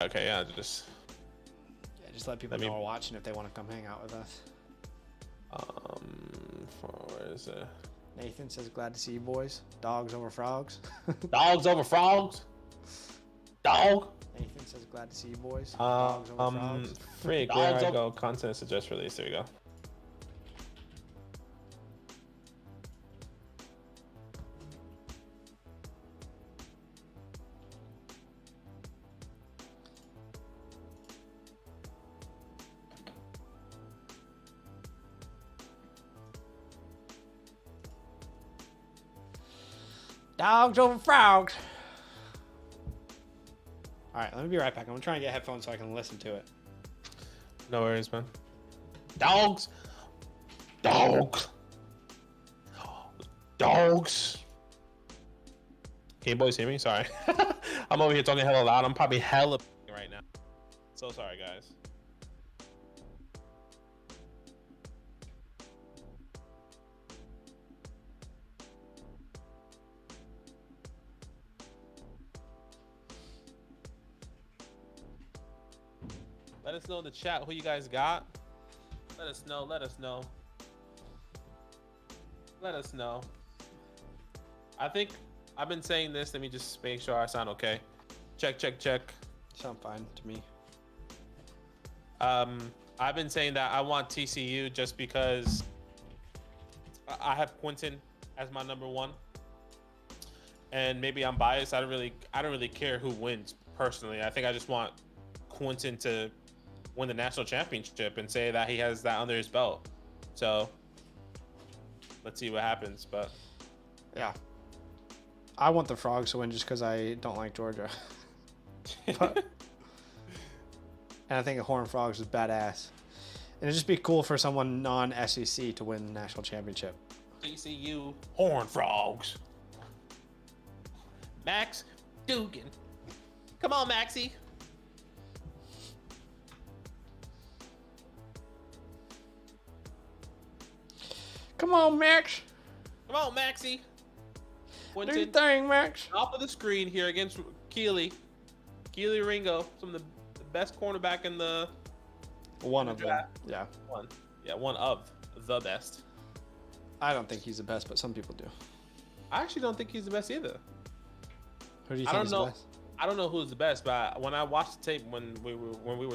Okay, yeah, just let people know we're watching if they want to come hang out with us. Where is it? Nathan says, glad to see you boys. Dogs over frogs. Dogs over frogs. Dog. Nathan says, glad to see you boys. Dogs over frogs. Frig, where I go? Content suggest release. There we go. Dogs over frogs. All right, let me be right back. I'm trying to get headphones so I can listen to it. No worries, man. Dogs. Dogs. Dogs. Can you boys hear me? Sorry. I'm over here talking hella loud. I'm probably hella right now. So sorry, guys. Let us know in the chat who you guys got. Let us know. Let us know. Let us know. I think I've been saying this. Let me just make sure I sound okay. Check, check, check. Sound fine to me. I've been saying that I want TCU just because I have Quentin as my #1, and maybe I'm biased. I don't really care who wins personally. I think I just want Quentin to win the national championship and say that he has that under his belt. So let's see what happens. But yeah, I want the Frogs to win just because I don't like Georgia. But, and I think a Horned Frogs is badass. And it'd just be cool for someone non-SEC to win the national championship. TCU Horned Frogs. Max Dugan. Come on, Maxie. Come on, Max. Come on, Maxie. Do your thing, Max. Top of the screen here against Keely Ringo, some of the best cornerback in the one of them. Yeah. One of the best. I don't think he's the best, but some people do. I actually don't think he's the best either. Who do you think is the best? I don't know who's the best, but when I watched the tape when we were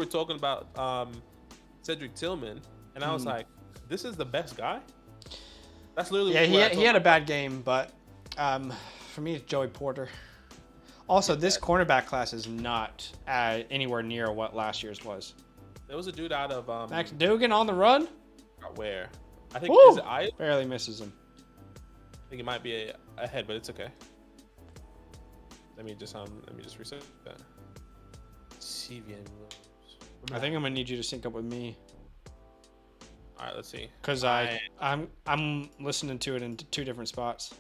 talking about Cedric Tillman, and I was like, this is the best guy? That's literally he had a bad game, but for me, it's Joey Porter. Also, this cornerback class is not anywhere near what last year's was. There was a dude out of Max Dugan on the run. Where? I think Woo! Is it I barely misses him. I think it might be ahead, but it's okay. Let me just reset that. CVN. I think I'm gonna need you to sync up with me. All right, let's see. Cause I'm listening to it in 2 different spots.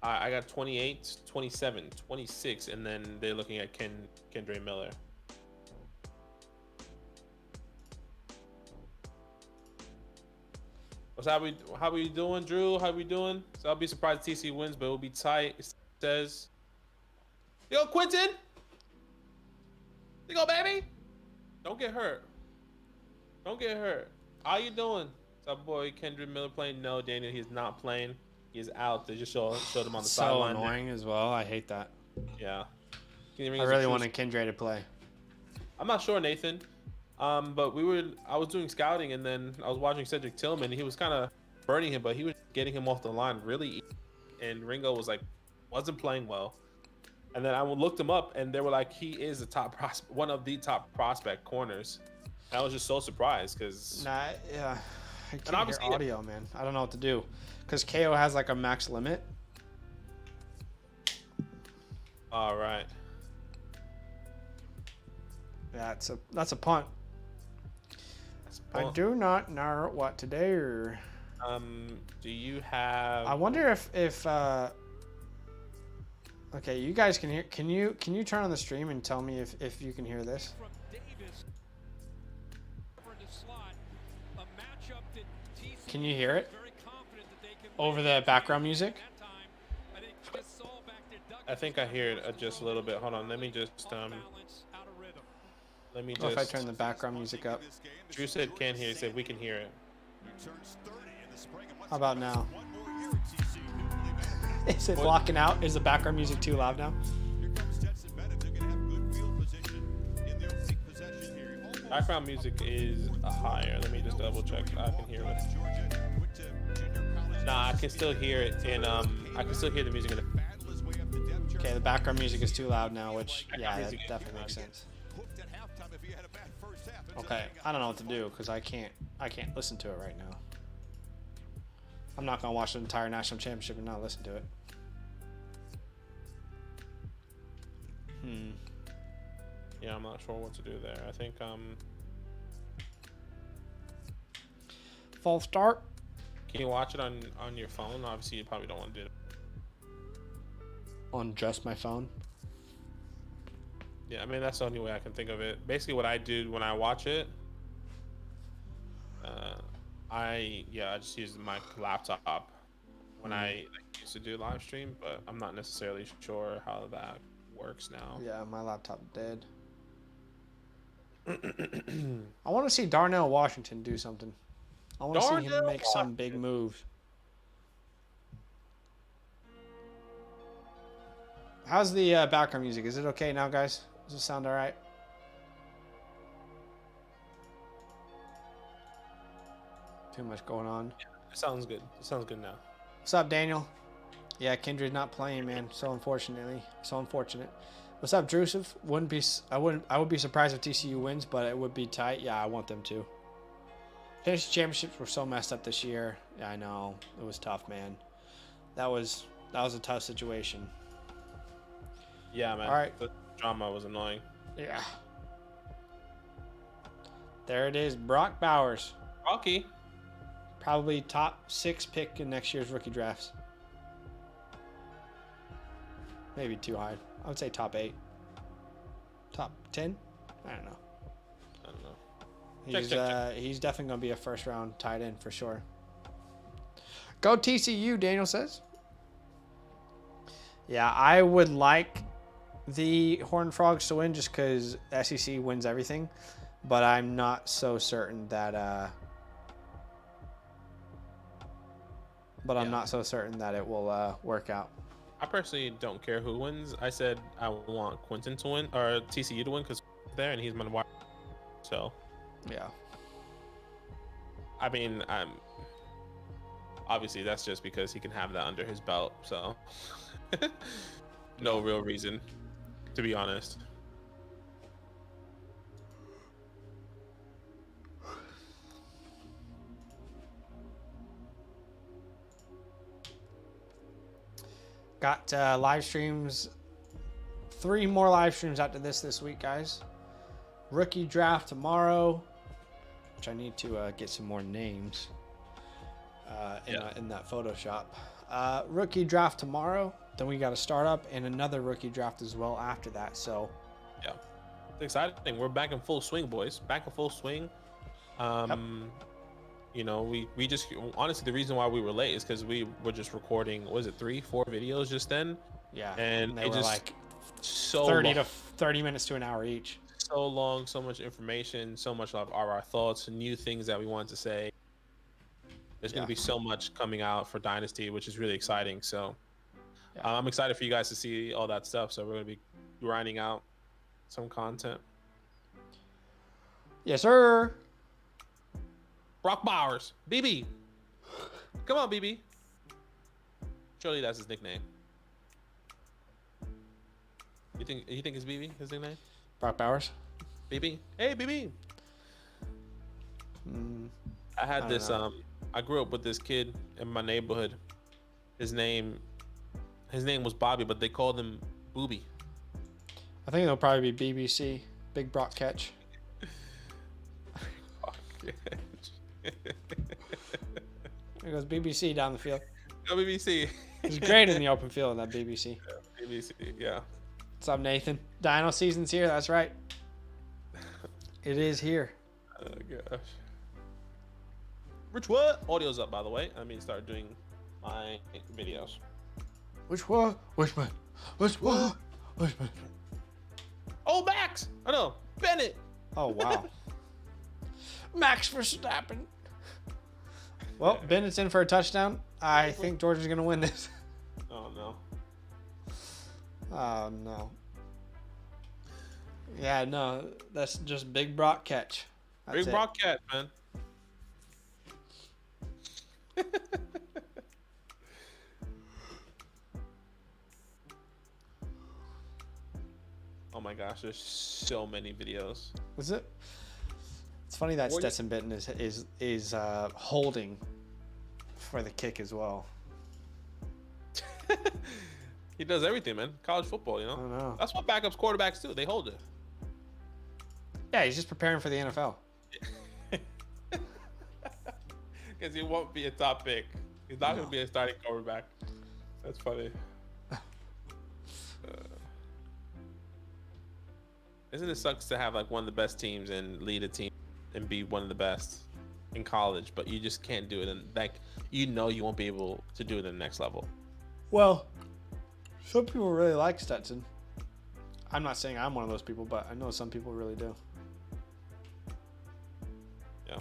I got 28, 27, 26, and then they're looking at Kendre Miller. How we doing, Drew? How we doing? So I'll be surprised if TC wins, but it'll be tight. It says, yo, Quentin. You go, baby. Don't get hurt. Don't get hurt. How you doing? What's up, boy? Kendre Miller playing? No, Daniel, he's not playing. He's out. They just showed him on the sideline. So annoying as well. I hate that. Yeah. I really wanted Kendre to play. I'm not sure, Nathan. But I was doing scouting, and then I was watching Cedric Tillman. He was kind of burning him, but he was getting him off the line really easy. And Ringo wasn't playing well. And then I looked him up, and they were like, he is one of the top prospect corners. And I was just so surprised because I can't hear audio, man. I don't know what to do because KO has like a max limit. All right. Yeah, that's a punt. I do not know what to do. Do you have? I wonder if okay, you guys can hear. Can you turn on the stream and tell me if you can hear this? Can you hear it over the background music? I think I hear it just a little bit. Hold on, let me just What if I turn the background music up? Drew said can't hear. He said we can hear it. How about now? Is it blocking out? Is the background music too loud now? Background music is higher. Let me just double check. I can hear it. Nah, I can still hear it in I can still hear the music in the. Okay, the background music is too loud now, which yeah, that definitely makes sense. Okay, I don't know what to do because I can't listen to it right now. I'm not gonna watch the entire national championship and not listen to it. Yeah, I'm not sure what to do there. I think false start. Can you watch it on your phone? Obviously, you probably don't want to do it On just my phone. Yeah, I mean that's the only way I can think of it. Basically, what I do when I watch it, I just use my laptop when I used to do live stream, but I'm not necessarily sure how that works now. Yeah, my laptop dead. I want to see Darnell Washington do something. I want to see him make some big move. How's the background music? Is it okay now, guys? Does it sound all right? Too much going on. Yeah, it sounds good. It sounds good now. What's up, Daniel? Yeah, Kendre's not playing, man. So unfortunate. What's up, Drusif? I would be surprised if TCU wins, but it would be tight. Yeah, I want them to. Dynasty championships were so messed up this year. Yeah, I know. It was tough, man. That was a tough situation. Yeah, man. All right. The drama was annoying. Yeah. There it is. Brock Bowers. Rocky. Probably top 6 pick in next year's rookie drafts. Maybe too high. I would say top 8. Top 10? I don't know. Check. He's definitely going to be a first round tight end for sure. Go TCU, Daniel says. Yeah, I would like the Horned Frogs to win just because SEC wins everything. But I'm not so certain that I'm not so certain that it will work out. I personally don't care who wins. I said I want Quentin to win or TCU to win because there and he's my wide. So yeah. I mean, obviously that's just because he can have that under his belt. So no real reason, to be honest. Got live streams. 3 more live streams after this week, guys. Rookie draft tomorrow, which I need to get some more names in that Photoshop. Rookie draft tomorrow. Then we got a startup and another rookie draft as well after that. So yeah, it's exciting. We're back in full swing, boys. Back in full swing. Yep. You know, we just honestly the reason why we were late is because we were just recording. Was it 3-4 videos just then? Yeah, and they were just like so 30 minutes to an hour each. So long, so much information, so much of our thoughts, new things that we wanted to say. There's going to be so much coming out for Dynasty, which is really exciting. So I'm excited for you guys to see all that stuff. So we're going to be grinding out some content. Yes, sir. Brock Bowers, BB. Come on, BB. Surely that's his nickname. You think it's BB, his nickname? Brock Bowers. BB. Hey, BB. I had this. I grew up with this kid in my neighborhood. His name was Bobby, but they called him Booby. I think it'll probably be BBC. Big Brock Catch. There goes BBC down the field. Go BBC. He's great in the open field in that BBC. Yeah, BBC, yeah. What's up, Nathan? Dino season's here. That's right. It is here. Oh gosh. Rich, what? Audio's up, by the way. I mean, start doing my videos. Which one? Which one? Oh, Max! I know. Bennett! Oh, wow. Max Verstappen. Well, Bennett's in for a touchdown. I think Georgia's going to win this. Oh, no. Oh, no. Yeah, no. That's just Big Brock catch. That's Big it. Brock cat, man. Oh my gosh, there's so many videos. Was it? It's funny that Stetson Bennett is holding for the kick as well. He does everything, man. College football, you know? I know. That's what backups quarterbacks do. They hold it. Yeah, he's just preparing for the NFL. Because he won't be a top pick. He's not going to be a starting quarterback. That's funny. Isn't it sucks to have like one of the best teams and lead a team and be one of the best in college, but you just can't do it, and like you won't be able to do it in the next level. Well, some people really like Stetson. I'm not saying I'm one of those people, but I know some people really do. Yeah.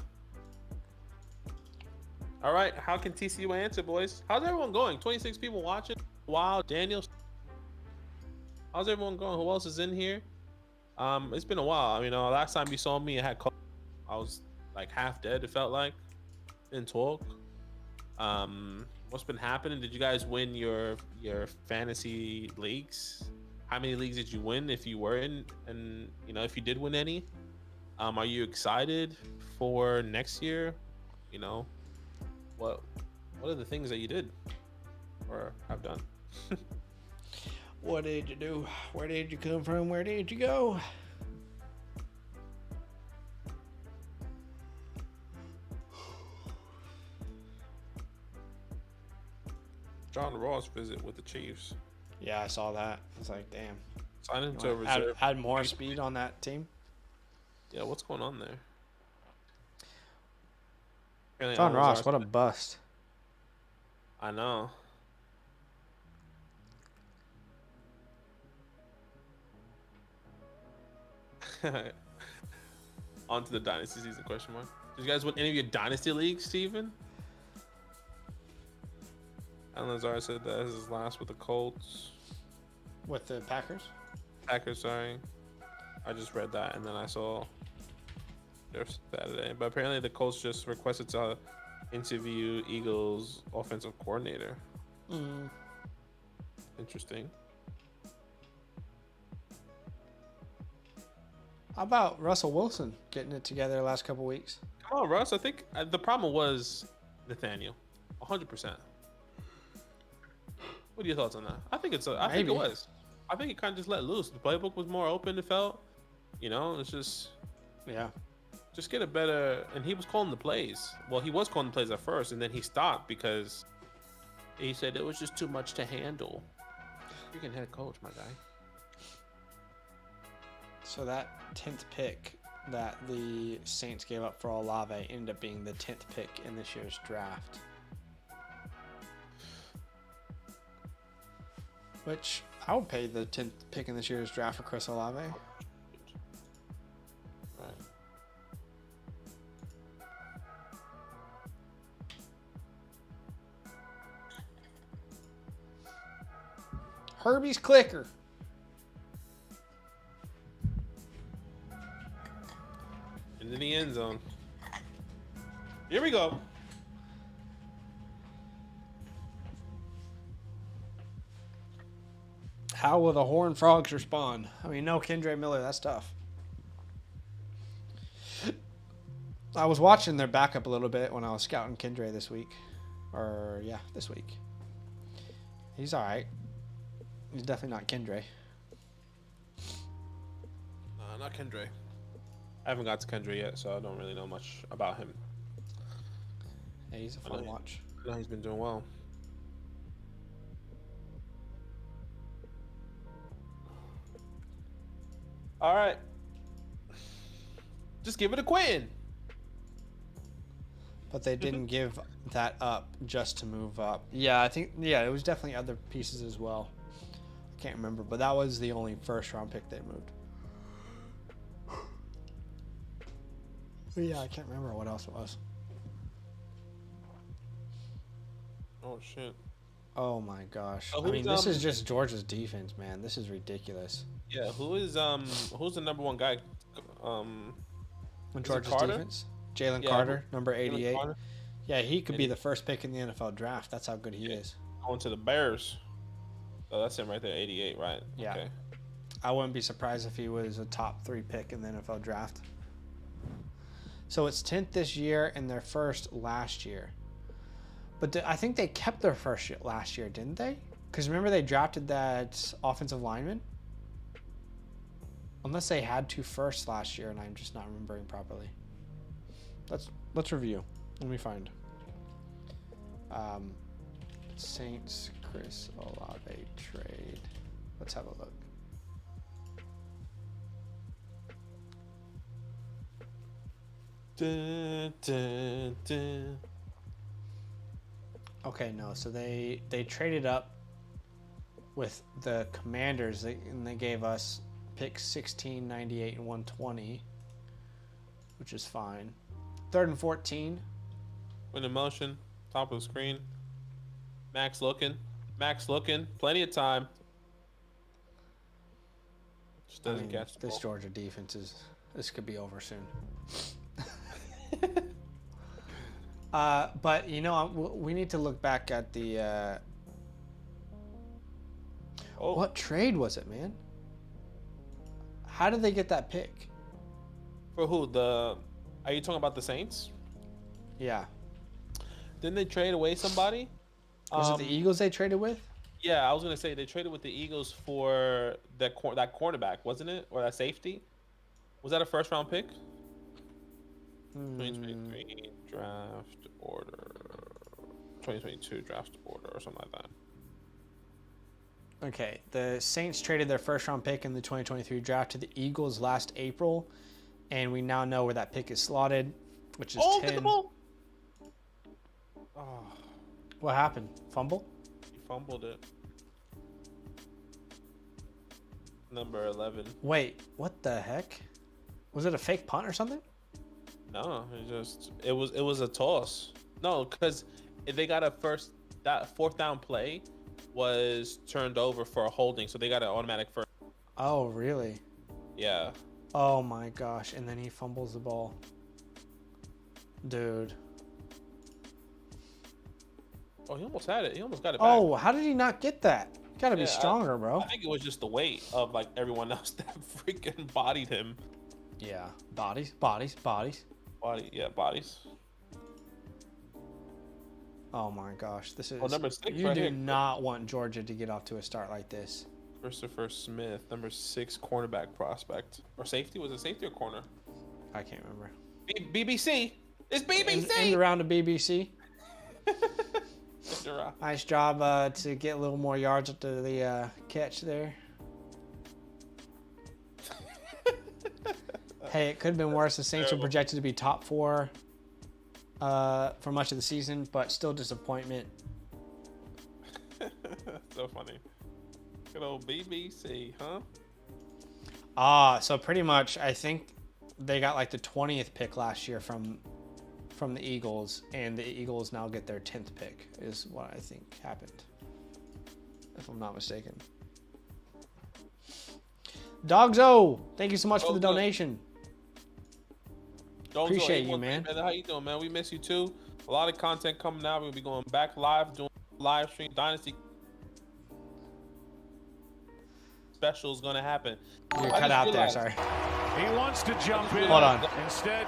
All right, how can TCU answer, boys? How's everyone going? 26 people watching. Wow, Daniel. How's everyone going? Who else is in here? It's been a while. I mean, last time you saw me, I was like half dead. It felt like. Didn't talk. What's been happening? Did you guys win your fantasy leagues? How many leagues did you win, if you were in, and if you did win any? Are you excited for next year? What are the things that you did or have done? What did you do? Where did you come from? Where did you go? John Ross visit with the Chiefs. Yeah, I saw that. I was like, damn. Sign him to a reserve. Add more speed on that team. Yeah, what's going on there? John Ross, what a bust. I know. On to the Dynasty season, question mark. Did you guys win any of your Dynasty leagues, Steven? Alan Lazar said that is his last with the Colts. With the Packers? Packers, sorry. I just read that, and then I saw their Saturday. But apparently the Colts just requested to interview Eagles offensive coordinator. Interesting. How about Russell Wilson getting it together the last couple weeks? Come on, Russ. I think the problem was Nathaniel. 100%. What are your thoughts on that? I think it was. I think it kind of just let loose. The playbook was more open, it felt. It's just... Yeah. Just get a better... And he was calling the plays. Well, he was calling the plays at first, and then he stopped because he said it was just too much to handle. Freaking head coach, my guy. So that 10th pick that the Saints gave up for Olave ended up being the 10th pick in this year's draft. Which I would pay the 10th pick in this year's draft for Chris Olave. Right. Herbie's clicker. Into the end zone. Here we go. How will the Horned Frogs respond? I mean, no Kendre Miller. That's tough. I was watching their backup a little bit when I was scouting Kendre this week. This week. He's all right. He's definitely not Kendre. Not Kendre. I haven't got to Kendre yet, so I don't really know much about him. Yeah, he's a fun watch. I know he's been doing well. All right. Just give it a Quinn. But they didn't give that up just to move up. Yeah, I think, it was definitely other pieces as well. Can't remember, but that was the only first round pick they moved. But yeah, I can't remember what else it was. Oh shit. Oh my gosh. So I mean, this is just Georgia's defense, man. This is ridiculous. Yeah, who's the number one guy? In Georgia's defense? Jalen Carter, number 88. Yeah, he could be the first pick in the NFL draft. That's how good he is. Going to the Bears. Oh, that's him right there, 88, right? Yeah. Okay. I wouldn't be surprised if he was a top 3 pick in the NFL draft. So it's 10th this year and their first last year. But I think they kept their first last year, didn't they? Because remember they drafted that offensive lineman? Unless they had 2 firsts last year and I'm just not remembering properly. Let's review. Let me find. Saints Chris Olave trade. Let's have a look. Dun, dun, dun. Okay, no. So they traded up with the Commanders and they gave us picks 16, 98, and 120, which is fine. 3rd and 14. In the motion, top of the screen. Max looking. Plenty of time. Just doesn't catch the this ball. Georgia defense this could be over soon. But you know, we need to look back at the. What trade was it, man? How did they get that pick? For who? Are you talking about the Saints? Yeah. Didn't they trade away somebody? Was it the Eagles they traded with? Yeah, I was gonna say they traded with the Eagles for that cornerback, wasn't it, or that safety? Was that a first round pick? 2023 draft order, 2022 draft order, or something like that. Okay, the Saints traded their first round pick in the 2023 draft to the Eagles last April, and we now know where that pick is slotted, which is 10. Get the ball. Oh, What happened? Fumble? he fumbled it. Number 11. Wait, what the heck? Was it a fake punt or something? No, it was a toss. No, because they got that 4th down play was turned over for a holding, so they got an automatic first. Oh, really? Yeah. Oh my gosh, and then he fumbles the ball. Dude. Oh, he almost had it. He almost got it back. Oh, how did he not get that? You gotta be stronger, bro. I think it was just the weight of like everyone else that freaking bodied him. Yeah. Bodies. Bodies. Oh my gosh, this is. Number 6 You right do here. not want Georgia to get off to a start like this. Christopher Smith, number 6 cornerback prospect. Or safety? Was it safety or corner? I can't remember. BBC! It's BBC! End around to BBC. Mr. Nice job to get a little more yards up to the catch there. Hey, it could have been worse. The Saints were projected to be top 4 for much of the season, but still disappointment. So funny. Good old BBC, huh? So pretty much, I think they got like the 20th pick last year from the Eagles, and the Eagles now get their 10th pick, is what I think happened, if I'm not mistaken. Dogzo, thank you so much for the donation. Appreciate you, man. How you doing, man? We miss you too. A lot of content coming out. We'll be going back live, doing live stream. Dynasty special is going to happen. You're cut out there, sorry. He wants to jump in. Hold on. Instead,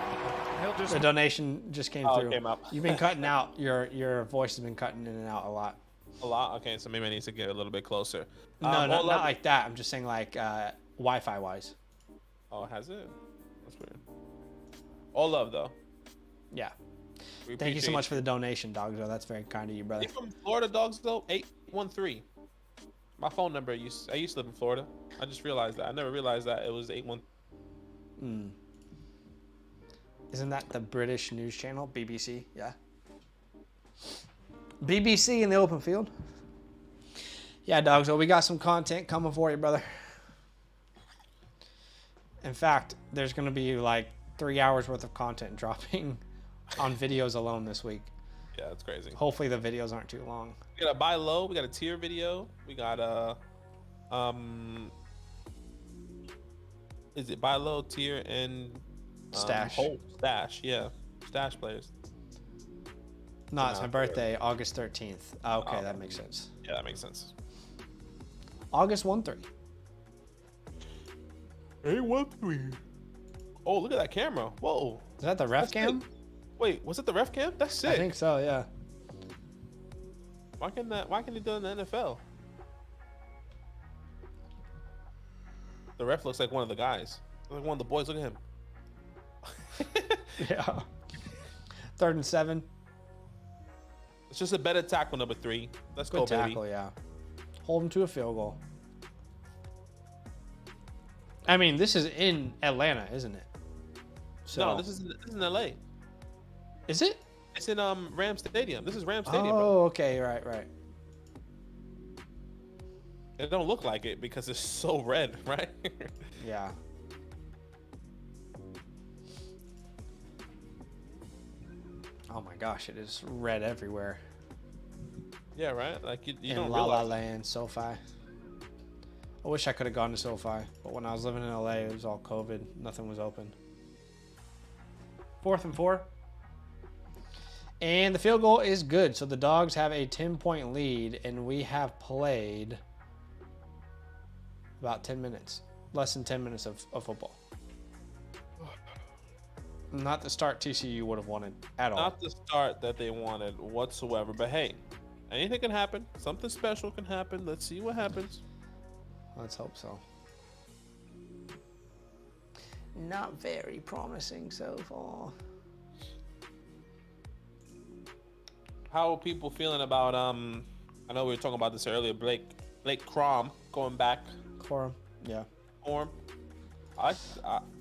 he'll just... The donation just came through. Came up. You've been cutting out. Your voice has been cutting in and out a lot. A lot? Okay, so maybe I need to get a little bit closer. No, not like that. I'm just saying like Wi-Fi wise. Oh, has it? That's weird. All love, though. Yeah. Thank you so much for the donation, Dogzo. That's very kind of you, brother. You from Florida, Dogzo? 813. My phone number, I used to live in Florida. I just realized that. I never realized that it was 813. Isn't that the British news channel? BBC? Yeah. BBC in the open field? Yeah, dog. So we got some content coming for you, brother. In fact, there's going to be like 3 hours worth of content dropping on videos alone this week. Yeah, that's crazy. Hopefully the videos aren't too long. We got a buy low. We got a tier video. We got is it buy low, tier, and Stash. Stash, yeah. Stash players. No, it's my birthday, August 13th. Okay, that makes sense. Yeah, that makes sense. August 1-3. 8-1-3. Oh, look at that camera. Whoa. Is that the ref cam? Sick. Wait, was it the ref cam? That's sick. I think so, yeah. Why can they do it in the NFL? The ref looks like one of the guys. Like one of the boys. Look at him. Yeah. 3rd and 7. It's just a better tackle, number 3. Let's Good go, tackle, baby. yeah. Hold him to a field goal. I mean, this is in Atlanta, isn't it? So, No, this is in LA. Is it? It's in Rams Stadium. This is Rams Stadium, Oh, bro. okay, right. It don't look like it because it's so red, right? Yeah. Oh my gosh, it is red everywhere. Yeah, right. Like you In don't La La realize. Land, SoFi. I wish I could have gone to SoFi, but when I was living in LA, it was all COVID. Nothing was open. 4th and 4. And the field goal is good. So the Dogs have a 10-point lead, and we have played about 10 minutes. Less than 10 minutes of football. Not the start TCU would have wanted at all. Not the start that they wanted whatsoever. But hey, anything can happen. Something special can happen. Let's see what happens. Let's hope so. Not very promising so far. How are people feeling about I know we were talking about this earlier, Blake Crom going back. Corum, yeah. When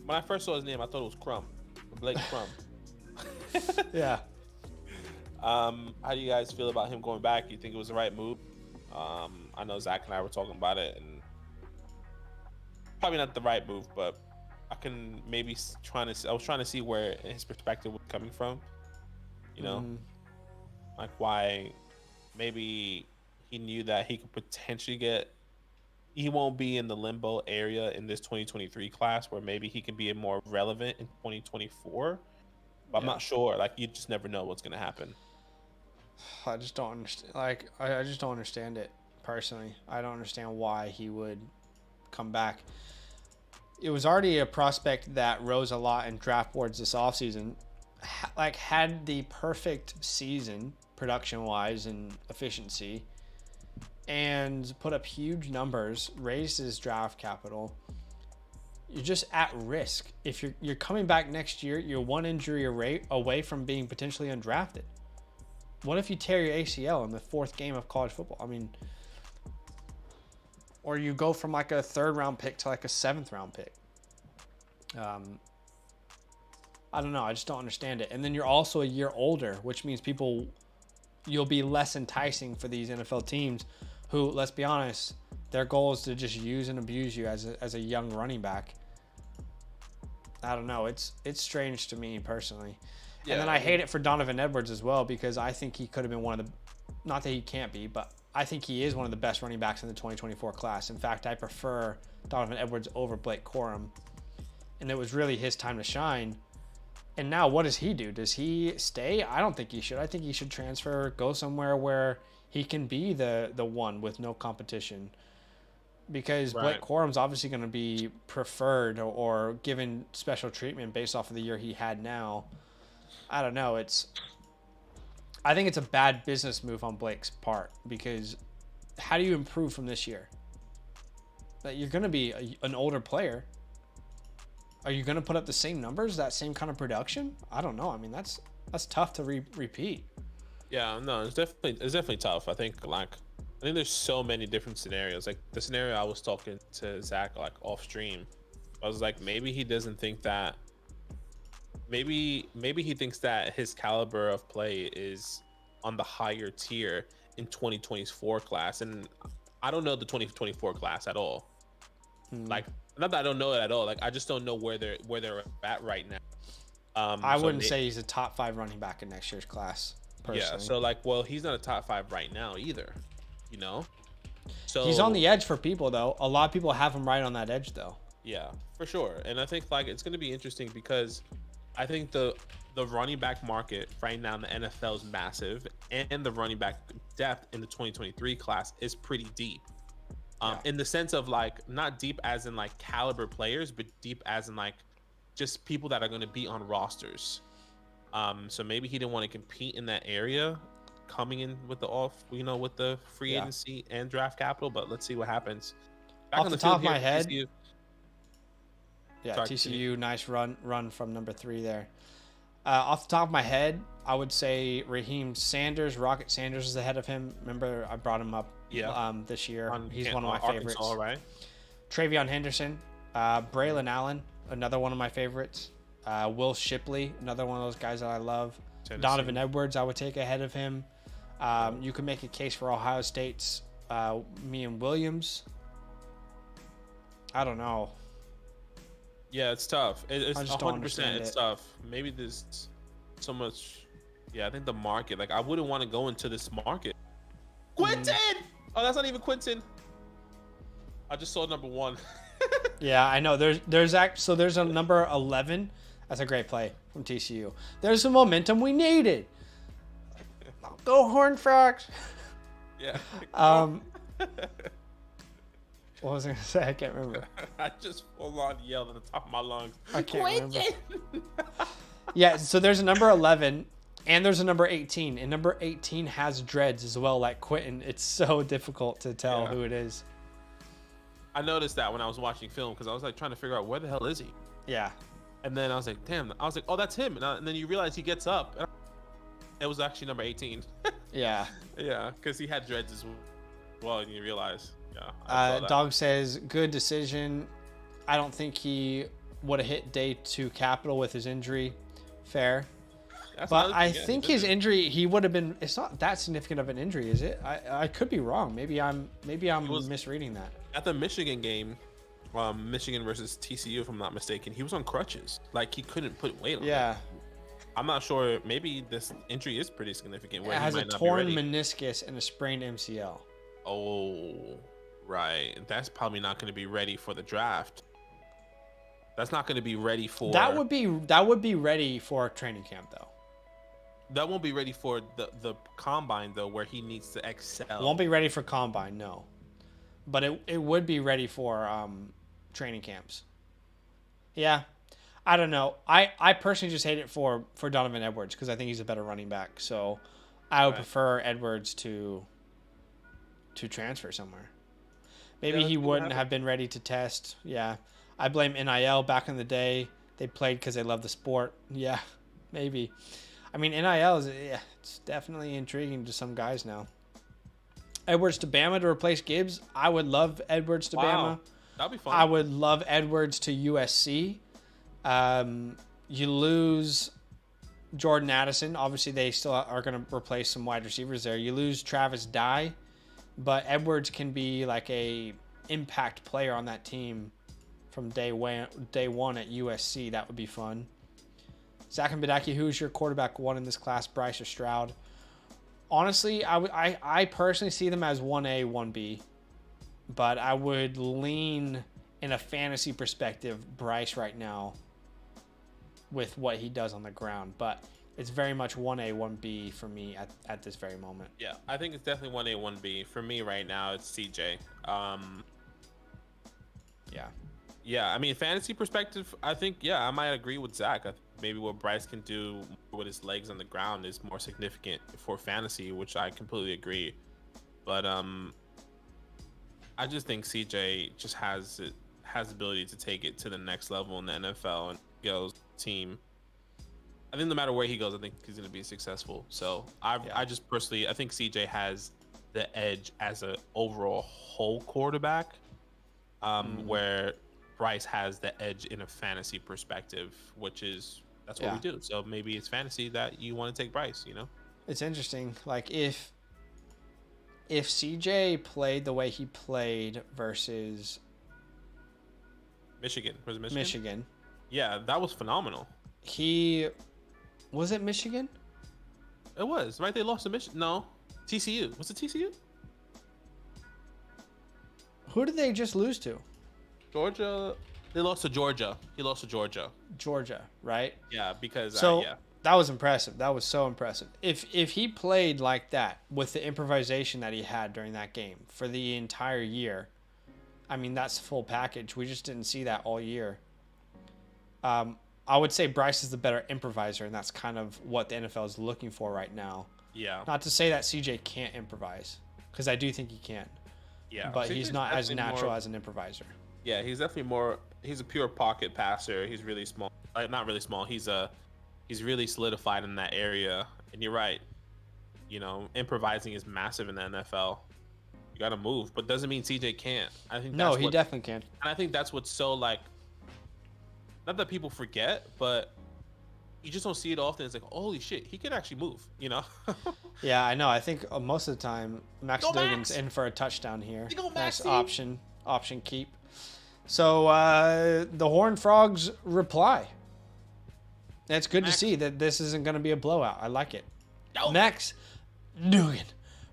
I first saw his name, I thought it was Crumb. Blake Crum. Yeah. How do you guys feel about him going back? You think it was the right move? I know Zach and I were talking about it, and probably not the right move, but I can maybe I was trying to see where his perspective was coming from. You know, like why maybe he knew that he could potentially he won't be in the limbo area in this 2023 class where maybe he can be more relevant in 2024. But I'm not sure. Like, you just never know what's going to happen. I just don't understand. Like, I just don't understand it personally. I don't understand why he would come back. It was already a prospect that rose a lot in draft boards this offseason. Like, had the perfect season production-wise and efficiency, and put up huge numbers, raised his draft capital. You're just at risk. If you're coming back next year, you're one injury away from being potentially undrafted. What if you tear your ACL in the 4th game of college football? I mean, or you go from like a 3rd round pick to like a 7th round pick. I don't know. I just don't understand it. And then you're also a year older, which means you'll be less enticing for these NFL teams who, let's be honest, their goal is to just use and abuse you as a young running back. I don't know. It's strange to me personally. Yeah, and then I hate it for Donovan Edwards as well, because I think he could have been one of the, not that he can't be, but I think he is one of the best running backs in the 2024 class. In fact, I prefer Donovan Edwards over Blake Corum. And it was really his time to shine. And now what does he do? Does he stay? I don't think he should. I think he should transfer, go somewhere where he can be the one with no competition. Because Blake Corum's obviously going to be preferred or given special treatment based off of the year he had now. I don't know. I think it's a bad business move on Blake's part, because how do you improve from this year? That you're going to be an older player. Are you going to put up the same numbers, that same kind of production? I don't know. I mean, that's tough to repeat. Yeah, no, it's definitely tough. I think there's so many different scenarios. Like the scenario I was talking to Zach like off stream, I was like, maybe he doesn't think that. Maybe he thinks that his caliber of play is on the higher tier in 2024 class, and I don't know the 2024 class at all. Hmm. Like, not that I don't know it at all. Like, I just don't know where they're at right now. I wouldn't say he's a top 5 running back in next year's class. Personally. Yeah. So like, well, he's not a top 5 right now either. You know. So he's on the edge for people though. A lot of people have him right on that edge though. Yeah, for sure. And I think like it's going to be interesting because I think the running back market right now in the NFL is massive, and the running back depth in the 2023 class is pretty deep. In the sense of like not deep as in like caliber players, but deep as in like just people that are going to be on rosters. So maybe he didn't want to compete in that area coming in with with the free agency and draft capital, but let's see what happens. Back off the top of my head. TCU. Yeah, sorry, TCU, nice run from number 3 there. Off the top of my head, I would say Raheem Sanders, Rocket Sanders is ahead of him. Remember, I brought him up this year. He's one of my favorites. All right. Travion Henderson, Braylon Allen, another one of my favorites. Will Shipley, another one of those guys that I love. Tennessee. Donovan Edwards, I would take ahead of him. You could make a case for Ohio State's Mian Williams. I don't know. Yeah, it's tough. It's 100%. It's it. tough. Maybe there's so much. Yeah, I think the market. Like, I wouldn't want to go into this market. Quentin! Oh, that's not even Quentin. I just saw number 1. Yeah, I know. There's a number 11. That's a great play from TCU. There's the momentum we needed. Go Horned Frogs. Yeah. What was I gonna say? I can't remember. I just full on yelled at the top of my lungs. I can't remember. Yeah, so there's a number 11 and there's a number 18, and number 18 has dreads as well, like Quentin. It's so difficult to tell who it is. I noticed that when I was watching film because I was like trying to figure out where the hell is he. Yeah. And then I was like, damn. I was like, oh, that's him. And then you realize he gets up. It was actually number 18. Yeah. Yeah, because he had dreads as well, and you realize. Yeah. Dog says, good decision. I don't think he would have hit day 2 capital with his injury. Fair. But I think his injury, he would have been. It's not that significant of an injury, is it? I could be wrong. Maybe I'm misreading that. At the Michigan game, Michigan versus TCU, if I'm not mistaken, he was on crutches. Like, he couldn't put weight on. Yeah. Him. I'm not sure. Maybe this injury is pretty significant. Where it has he a might torn meniscus and a sprained MCL. Oh, right. That's probably not going to be ready for the draft. That's not going to be ready for. That would be ready for training camp though. That won't be ready for the combine though, where he needs to excel. Won't be ready for combine, no. But it would be ready for training camps. Yeah. I don't know. I personally just hate it for Donovan Edwards because I think he's a better running back. So I would prefer Edwards to transfer somewhere. Maybe he wouldn't have been ready to test. Yeah. I blame NIL back in the day. They played because they love the sport. Yeah, maybe. I mean, NIL it's definitely intriguing to some guys now. Edwards to Bama to replace Gibbs. I would love Edwards to Bama. That'd be fun. I would love Edwards to USC. You lose Jordan Addison. Obviously, they still are going to replace some wide receivers there. You lose Travis Dye, but Edwards can be like a impact player on that team from day one at USC. That would be fun. Zach and Badaki, who's your quarterback 1 in this class, Bryce or Stroud? Honestly, I personally see them as 1A, 1B, but I would lean in a fantasy perspective Bryce right now with what he does on the ground, but it's very much 1A, 1B for me at this very moment. Yeah, I think it's definitely 1A, 1B. For me right now, it's CJ. Yeah, I mean, fantasy perspective, I think, I might agree with Zach. I think maybe what Bryce can do with his legs on the ground is more significant for fantasy, which I completely agree. But I just think CJ just has the ability to take it to the next level in the NFL and goes team. I think no matter where he goes, I think he's going to be successful. So I just personally, I think CJ has the edge as an overall whole quarterback, where Bryce has the edge in a fantasy perspective, that's what we do. So maybe it's fantasy that you want to take Bryce, you know? It's interesting. Like if if CJ played the way he played versus Michigan. Was it Michigan? Michigan, Yeah, that was phenomenal. Was it Michigan? It was, right? They lost to Michigan. No. TCU. Was it TCU? Who did they just lose to? Georgia. They lost to Georgia. He lost to Georgia. Georgia, right? Yeah, because So yeah. that was impressive. That was so impressive. If he played like that with the improvisation that he had during that game for the entire year, I mean, that's the full package. We just didn't see that all year. I would say Bryce is the better improviser, and that's kind of what the NFL is looking for right now. Yeah. Not to say that CJ can't improvise, because I do think he can. Yeah. But CJ's he's not as definitely natural more- as an improviser. Yeah, he's definitely more. He's a pure pocket passer. He's really small. Like, not really small. He's really solidified in that area. And you're right. You know, improvising is massive in the NFL. You got to move, but doesn't mean CJ can't. I think No, that's he what, definitely can. And I think that's what's so like. Not that people forget, but you just don't see it often. It's like, holy shit, he can actually move. You know. Yeah, I know. I think most of the time, Max Go Duggan's Max! in for a touchdown here. Go Nice Maxie! option keep. So the Horned Frogs reply. It's good Max. to see that this isn't going to be a blowout. I like it. Yo. Max Duggan,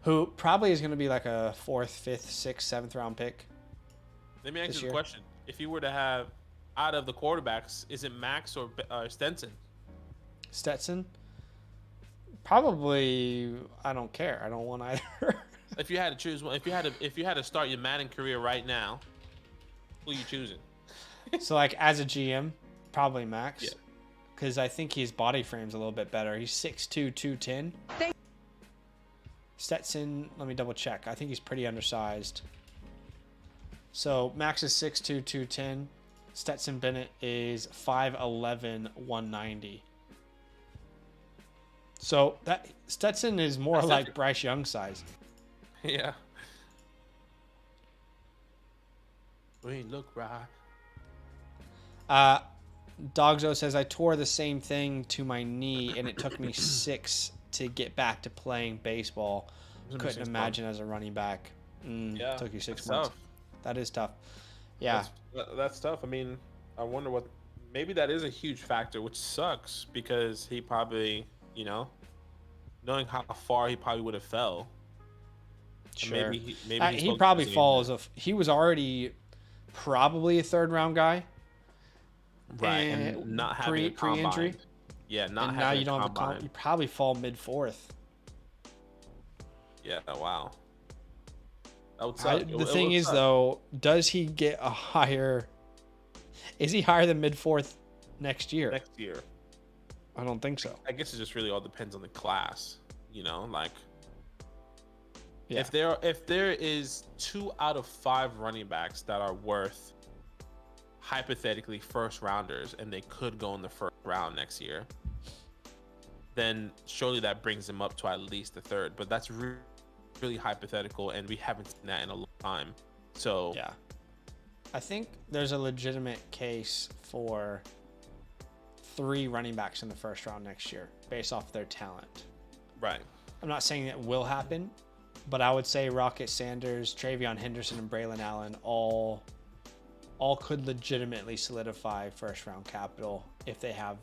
who probably is going to be like a 4th, 5th, 6th, 7th round pick. Let me ask this you a year. question: if you were to have out of the quarterbacks, is it Max or Stetson? Stetson, probably. I don't care. I don't want either. If you had to choose one, if you had to start your Madden career right now, who are you choosing? So like as a GM, probably Max. Yeah. Because I think his body frame's a little bit better. He's 6'2", 210. Stetson, let me double check. I think he's pretty undersized. So Max is 6'2", 210. Stetson Bennett is 5'11", 190. So that Stetson is more That's like it. Bryce Young size. Yeah. We ain't look right. Dogzo says, I tore the same thing to my knee, and it took me 6 to get back to playing baseball. Couldn't 6 imagine as a running back. Yeah, Took you 6 that's months. tough. That is tough. Yeah. That's tough. I mean, I wonder what. Maybe that is a huge factor, which sucks because he probably, you know, knowing how far he probably would have fell. Sure. Maybe He probably falls. He was already probably a 3rd round guy. right, and not having a combine. pre-injury. Yeah, not And having now a you don't have a combine. you probably fall mid 4th. Yeah, wow. That would suck. The thing is, though, does he get a higher? Is he higher than mid 4th next year? next year, I don't think so. I guess it just really all depends on the class. You know, like Yeah. if there is 2 out of 5 running backs that are worth hypothetically 1st rounders and they could go in the 1st round next year, then surely that brings them up to at least the 3rd. But that's really hypothetical, and we haven't seen that in a long time. So Yeah. I think there's a legitimate case for 3 running backs in the 1st round next year based off their talent. right. I'm not saying it will happen, but I would say Rocket Sanders, Travion Henderson, and Braylon Allen all could legitimately solidify 1st round capital if they have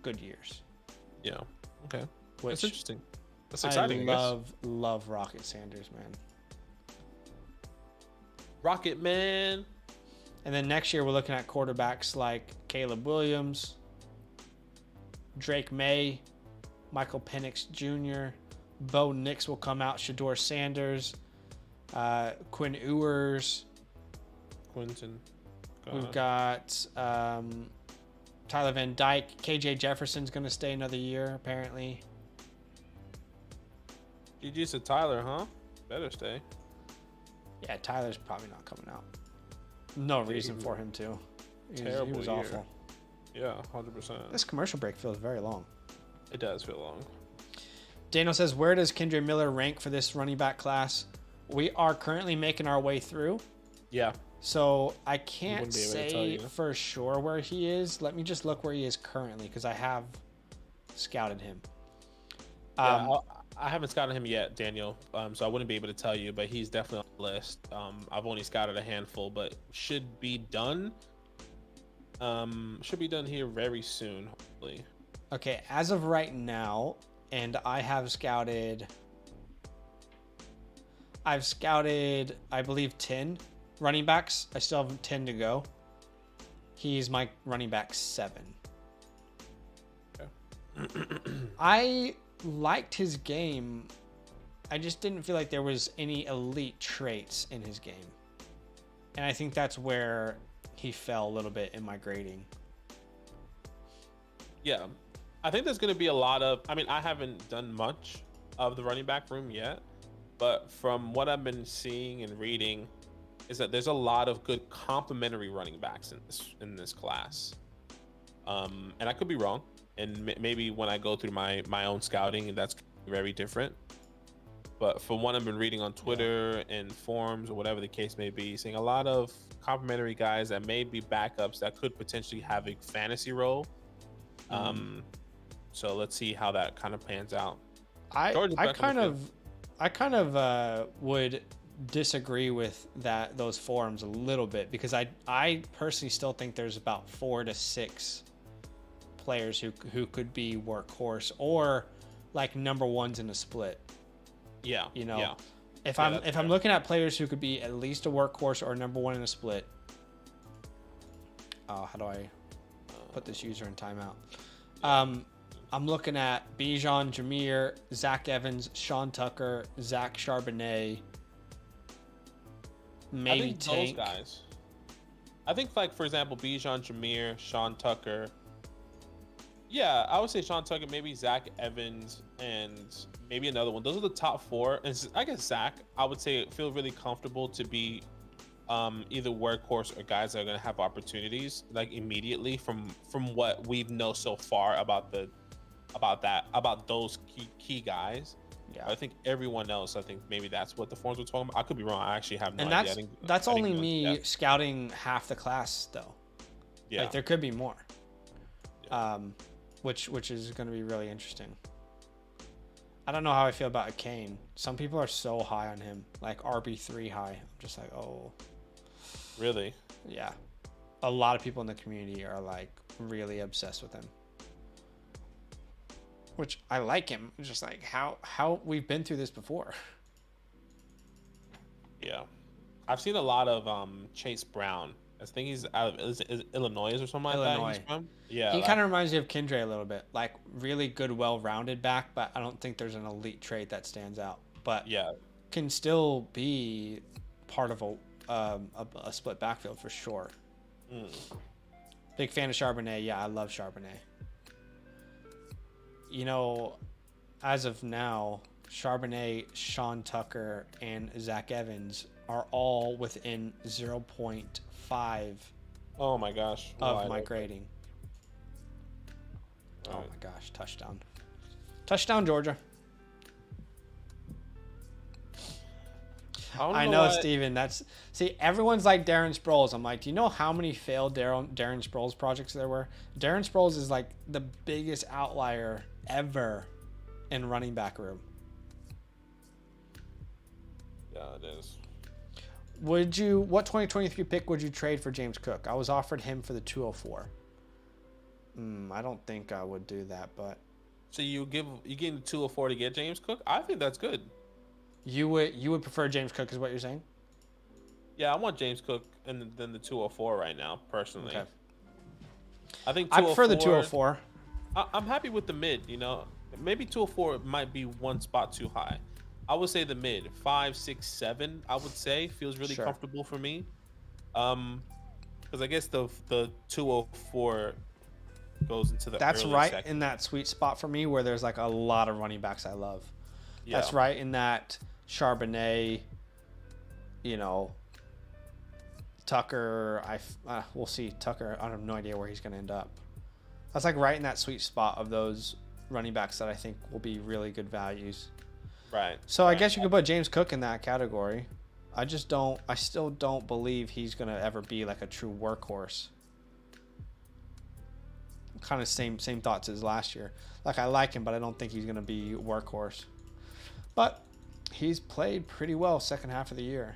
good years. Yeah. Okay. Which That's interesting. That's exciting. I love Rocket Sanders, man. Rocket Man. And then next year we're looking at quarterbacks like Caleb Williams, Drake May, Michael Penix Jr., Bo Nix will come out, Shador Sanders, Quinn Ewers. Quinton. We've got Tyler Van Dyke. KJ Jefferson's going to stay another year, apparently. GG to Tyler, huh? Better stay. Yeah, Tyler's probably not coming out. No reason for him to. He Terrible was year. awful. Yeah, 100%. This commercial break feels very long. It does feel long. Daniel says, where does Kendre Miller rank for this running back class? We are currently making our way through, Yeah. so I can't wouldn't be able to tell say you. for sure where he is. Let me just look where he is currently because I have scouted him. Yeah, I haven't scouted him yet, Daniel. So I wouldn't be able to tell you, but he's definitely on the list. I've only scouted a handful, but should be done. Should be done here very soon, hopefully. Okay, as of right now, and I've scouted, I believe, 10 running backs. I still have 10 to go. He's my running back 7. Okay. I liked his game. I just didn't feel like there was any elite traits in his game. And I think that's where he fell a little bit in my grading. Yeah. I think there's going to be a lot of, I mean, I haven't done much of the running back room yet, but from what I've been seeing and reading is that there's a lot of good complementary running backs in this class. And I could be wrong. And maybe when I go through my own scouting, that's very different. But from what I've been reading on Twitter and forums or whatever the case may be, seeing a lot of complementary guys that may be backups that could potentially have a fantasy role. So let's see how that kind of pans out. I kind of would disagree with those forums a little bit, because I personally still think there's about 4 to 6 players who could be workhorse or like number ones in a split. Yeah. You know, yeah. if I'm looking at players who could be at least a workhorse or number one in a split. How do I put this user in timeout? I'm looking at Bijan, Jameer, Zach Evans, Sean Tucker, Zach Charbonnet, maybe Tank. Those guys. I think, like, for example, Bijan, Jameer, Sean Tucker. Yeah, I would say Sean Tucker, maybe Zach Evans, and maybe another one. Those are the top 4. And I guess Zach, I would say, feel really comfortable to be either workhorse or guys that are going to have opportunities like immediately from what we know so far about those key guys. Yeah. I think everyone else, I think maybe that's what the forums were talking about. I could be wrong. I actually have no idea. And that's only me scouting half the class though. Yeah. Like there could be more. Yeah. Which is going to be really interesting. I don't know how I feel about Kane. Some people are so high on him, like RB3 high. I'm just like, oh. Really? Yeah. A lot of people in the community are like really obsessed with him. Which I like him. Just like how we've been through this before. Yeah. I've seen a lot of Chase Brown. I think he's out of Illinois or something like that. He's from? Yeah. He kind of reminds me of Kendre a little bit. Like really good, well-rounded back, but I don't think there's an elite trait that stands out. But yeah, can still be part of a split backfield for sure. Big fan of Charbonnet. Yeah, I love Charbonnet. You know, as of now, Charbonnet, Sean Tucker, and Zach Evans are all within 0.5 oh my gosh of my grading. Oh my gosh, touchdown Georgia. I know, Steven. Everyone's like Darren Sproles. I'm like, do you know how many failed Darren Sproles projects there were? Darren Sproles is like the biggest outlier ever in running back room. Yeah, it is. What 2023 pick would you trade for James Cook? I was offered him for the 204. I don't think I would do that, but. So you give the 204 to get James Cook? I think that's good. You would prefer James Cook, is what you're saying? Yeah, I want James Cook and then the 204 right now, personally. Okay. I think I prefer the 204. I'm happy with the mid. You know, maybe 204 might be one spot too high. I would say the mid 5, 6, 7. I would say feels really comfortable for me. Because I guess the 204 goes into the. That's early right second. In that sweet spot for me where there's like a lot of running backs I love. Yeah. That's right in that Charbonnet. You know, Tucker. We'll see Tucker. I have no idea where he's going to end up. That's like right in that sweet spot of those running backs that I think will be really good values. Right. So I guess you could put James Cook in that category. I still don't believe he's going to ever be like a true workhorse. Kind of same thoughts as last year. Like I like him, but I don't think he's going to be workhorse. But he's played pretty well second half of the year.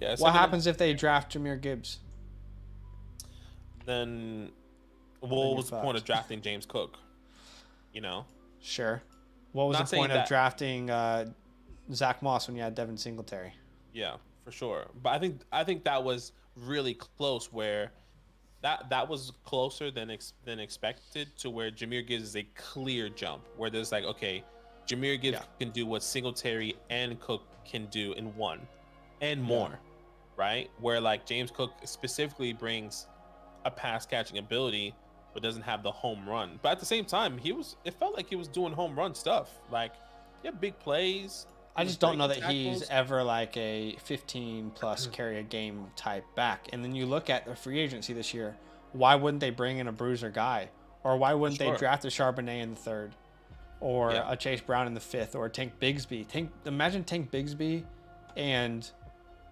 Yeah. What happens if they draft Jahmyr Gibbs? Then, Then what you're was the point of fucked. drafting James Cook? You know. Sure. What was Not the point saying of that- drafting Zach Moss when you had Devin Singletary? Yeah, for sure. But I think that was really close. Where that was closer than expected to where Jahmyr Gibbs is a clear jump. Where there's like, okay, Jahmyr Gibbs can do what Singletary and Cook can do in one, and more, right? Where like James Cook specifically brings a pass catching ability, but doesn't have the home run. But at the same time, it felt like he was doing home run stuff. Like, big plays. I just don't know that breaking he's tackles. ever like a 15 plus carry a game type back. And then you look at the free agency this year. Why wouldn't they bring in a bruiser guy? Or why wouldn't they draft a Charbonnet in the third? Or a Chase Brown in the fifth? Or Tank Bigsby? Imagine Tank Bigsby and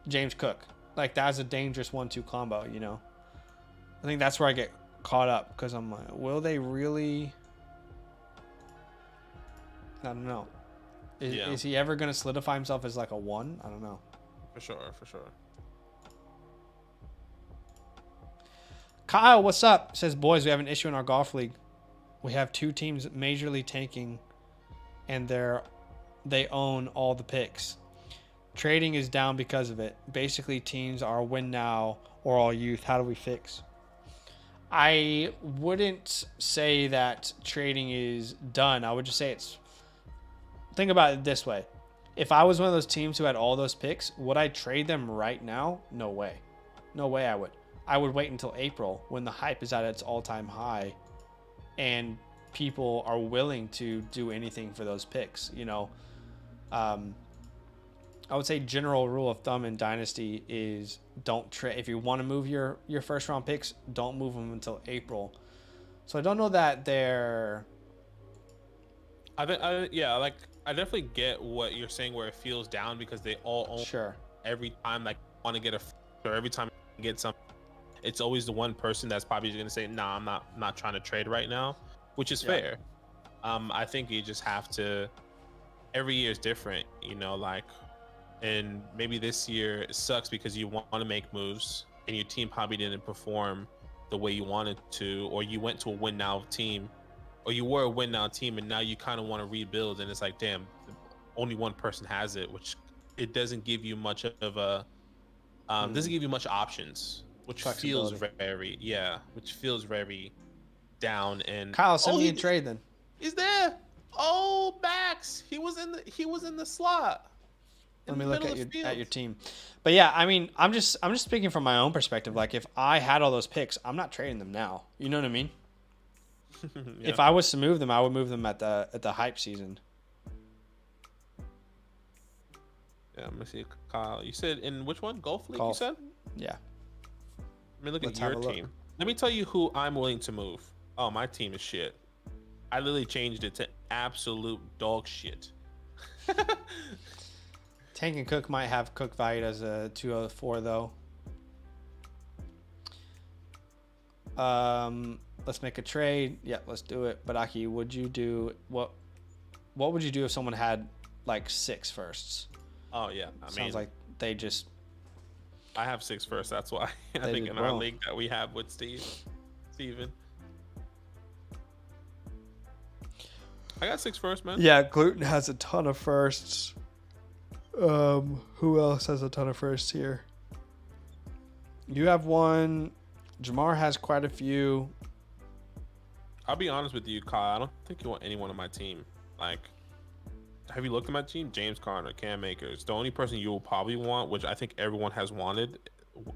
James Cook. Like, that's a dangerous 1-2 combo, you know? I think that's where I get caught up because I'm like, will they really? I don't know. Is he ever going to solidify himself as like a 1? I don't know. For sure. Kyle, what's up? Says, boys, we have an issue in our golf league. We have 2 teams majorly tanking, and they own all the picks. Trading is down because of it. Basically, teams are win now or all youth. How do we fix? I wouldn't say that trading is done. I would just say it's... Think about it this way. If I was one of those teams who had all those picks, would I trade them right now? No way. No way I would. I would wait until April when the hype is at its all-time high and people are willing to do anything for those picks, you know. I would say general rule of thumb in Dynasty is don't trade. If you want to move your first round picks, don't move them until April. So I don't know that they're... I definitely get what you're saying where it feels down because they all own every time like want to get or every time you get something, it's always the one person that's probably going to say, nah, I'm not trying to trade right now, which is fair. I think you just have to, every year is different, you know, like, and maybe this year it sucks because you want to make moves and your team probably didn't perform the way you wanted to, or you went to a win now team, or you were a win now team and now you kind of want to rebuild, and it's like, damn, only one person has it, which it doesn't give you much of a doesn't give you much options, which feels very down. And Kyle, send me a trade then. He's there. Oh, Max, he was in the slot. Let me look at your team. But yeah, I mean, I'm just speaking from my own perspective. Like, if I had all those picks, I'm not trading them now. You know what I mean? If I was to move them, I would move them at the hype season. Yeah, let me see, Kyle. You said in which one? Golf league? Golf. You said? Yeah. Let me look Let's at your have a look. team. Let me tell you who I'm willing to move. Oh, my team is shit. I literally changed it to absolute dog shit. Tank and Cook might have Cook valued as a 204 though. Let's make a trade. Yeah, let's do it. But Aki, would you do what would you do if someone had like 6 firsts? Oh yeah, Sounds like they just... I have 6 firsts. That's why I think in our league that we have with Steven. I got 6 firsts, man. Yeah, Gluten has a ton of firsts. Who else has a ton of firsts here? You have 1. Jamar has quite a few. I'll be honest with you, Kyle. I don't think you want anyone on my team. Like, have you looked at my team? James Conner, Cam Akers. The only person you will probably want, which I think everyone has wanted,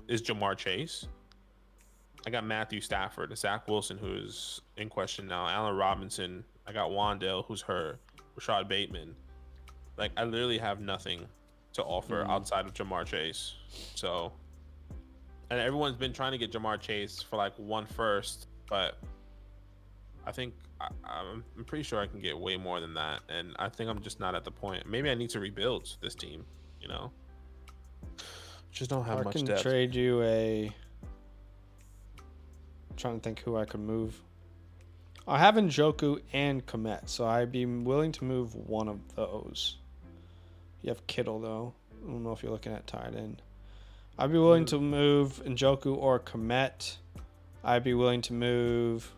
is Jamar Chase. I got Matthew Stafford, Zach Wilson, who's in question now, Allen Robinson. I got Wandale, who's hurt, Rashad Bateman. Like, I literally have nothing to offer outside of Jamar Chase. So, and everyone's been trying to get Jamar Chase for like 1 first, but I think I'm pretty sure I can get way more than that. And I think I'm just not at the point. Maybe I need to rebuild this team, you know? Just don't have much depth. I can trade you a... I'm trying to think who I could move. I have Njoku and Komet, so I'd be willing to move one of those. You have Kittle, though. I don't know if you're looking at tight end. I'd be willing to move Njoku or Komet. I'd be willing to move...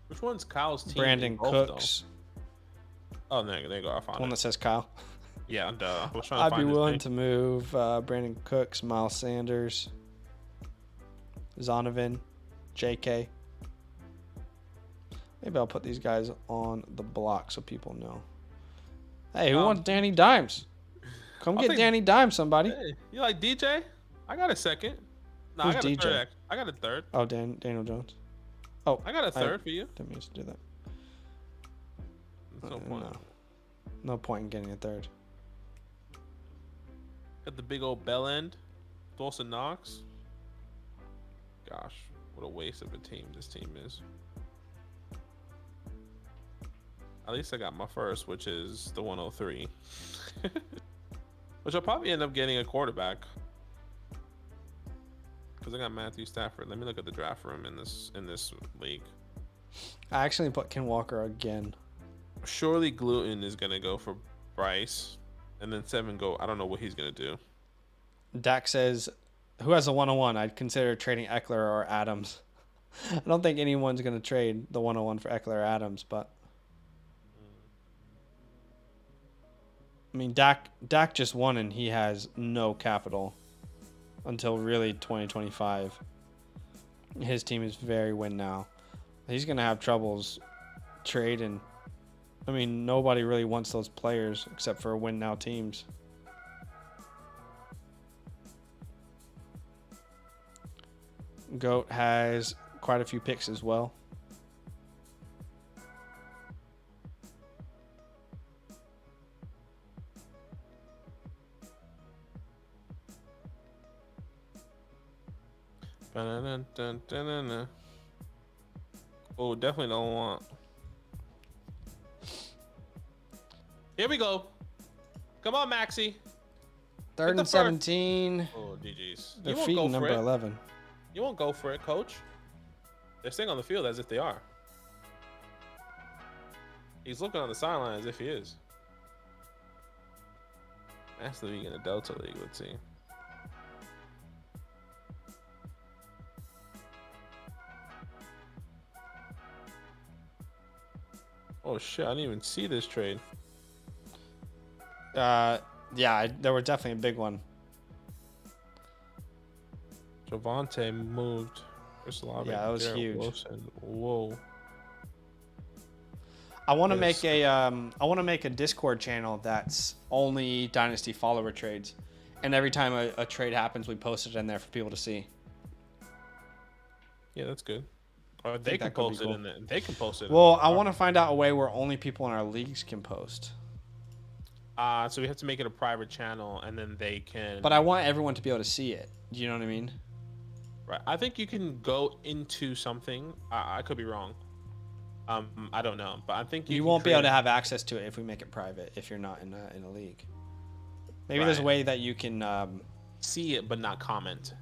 Which one's Kyle's team? Brandon Cooks. Oh, there you go. I found One it. that says Kyle. Yeah, duh. I was trying to I'd find be his willing name. to move Brandon Cooks, Miles Sanders, Zonovan, JK. Maybe I'll put these guys on the block so people know. Hey, who wants Danny Dimes? Come get Danny Dimes, somebody. Hey, you like DJ? I got a second. No, Who's I got DJ? a third. I got a third. Oh, Daniel Jones. Oh, I got a third for you. Didn't mean to do that. There's no point. No point in getting a third. Got the big old bell end. Dawson Knox. Gosh, what a waste of a team this team is. At least I got my first, which is the 103. Which I'll probably end up getting a quarterback. Because I got Matthew Stafford. Let me look at the draft room in this league. I actually put Ken Walker again. Surely Gluten is gonna go for Bryce. And then 7 go. I don't know what he's gonna do. Dak says, who has a 101? I'd consider trading Eckler or Adams. I don't think anyone's going to trade the 101 for Eckler or Adams, but I mean, Dak just won and he has no capital until really 2025. His team is very win now. He's going to have troubles trading. I mean, nobody really wants those players except for win now teams. Goat has quite a few picks as well. Oh, definitely don't want. Here we go. Come on, Maxie. Third and 17. Oh, GG's. They're feeding number 11. You won't go for it, coach. They're staying on the field as if they are. He's looking on the sideline as if he is. That's the league in the Delta League, let's see. Oh shit, I didn't even see this trade. Yeah, there were definitely a big one. Javante moved. Chris Olave, Yeah, that was Garrett huge. Wilson. Whoa. I want to make a Discord channel that's only Dynasty follower trades, and every time a trade happens, we post it in there for people to see. Yeah, that's good. Or they can post it in there. They can post it. Well, I want to find out a way where only people in our leagues can post. So we have to make it a private channel, and then they can. But I want everyone to be able to see it. Do you know what I mean? Right. I think you can go into something. I could be wrong. I don't know, but I think you won't be able to have access to it if we make it private. If you're not in a league, maybe there's a way that you can see it but not comment.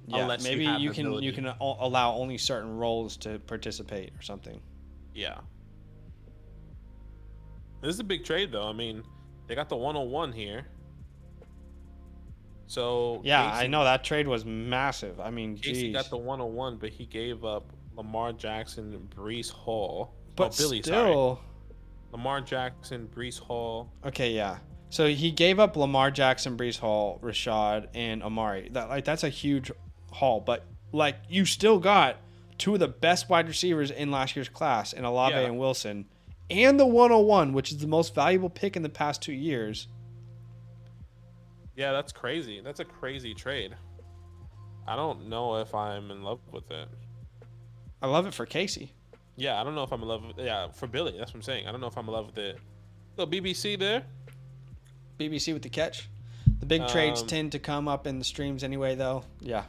Yeah, maybe you can allow only certain roles to participate or something. Yeah. This is a big trade, though. I mean, they got the 101 here. So yeah, Casey, I know that trade was massive. I mean, Casey got the 101, but he gave up Lamar Jackson, Breece Hall. But Billy, still, sorry. Lamar Jackson, Breece Hall. Okay, yeah. So he gave up Lamar Jackson, Breece Hall, Rashad, and Amari. That's a huge haul, but you still got two of the best wide receivers in last year's class in Olave and Wilson, and the 101, which is the most valuable pick in the past 2 years. Yeah, that's crazy. That's a crazy trade. I don't know if I'm in love with it. I love it for Casey. Yeah, I don't know if I'm in love with it. Yeah, for Billy, that's what I'm saying. I don't know if I'm in love with it. Little BBC there. BBC with the catch. The big trades tend to come up in the streams anyway, though. Yeah.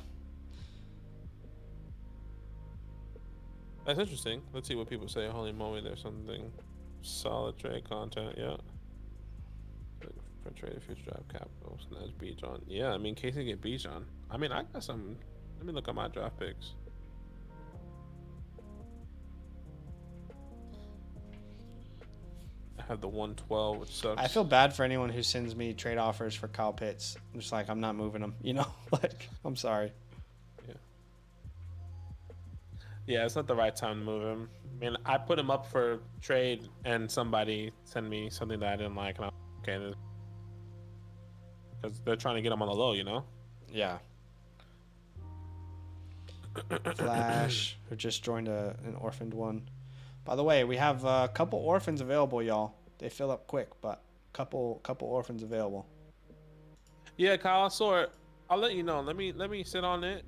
That's interesting. Let's see what people say. Holy moly, there's something solid trade content. Yeah. For trade future draft capital. Snatch Bijan. Yeah, I mean, Casey get Bijan. I mean, I got some. Let me look at my draft picks. have the 112, which sucks. I feel bad for anyone who sends me trade offers for Kyle Pitts. I'm just like, I'm not moving him. You know, like, I'm sorry. Yeah, it's not the right time to move him. I mean, I put him up for trade, and somebody sent me something that I didn't like, and I'm okay, because they're trying to get him on the low, you know? Yeah. Flash, who just joined an orphaned one. By the way, we have a couple orphans available, y'all. They fill up quick, but couple orphans available. Yeah, Kyle, I saw it. I'll let you know. Let me sit on it.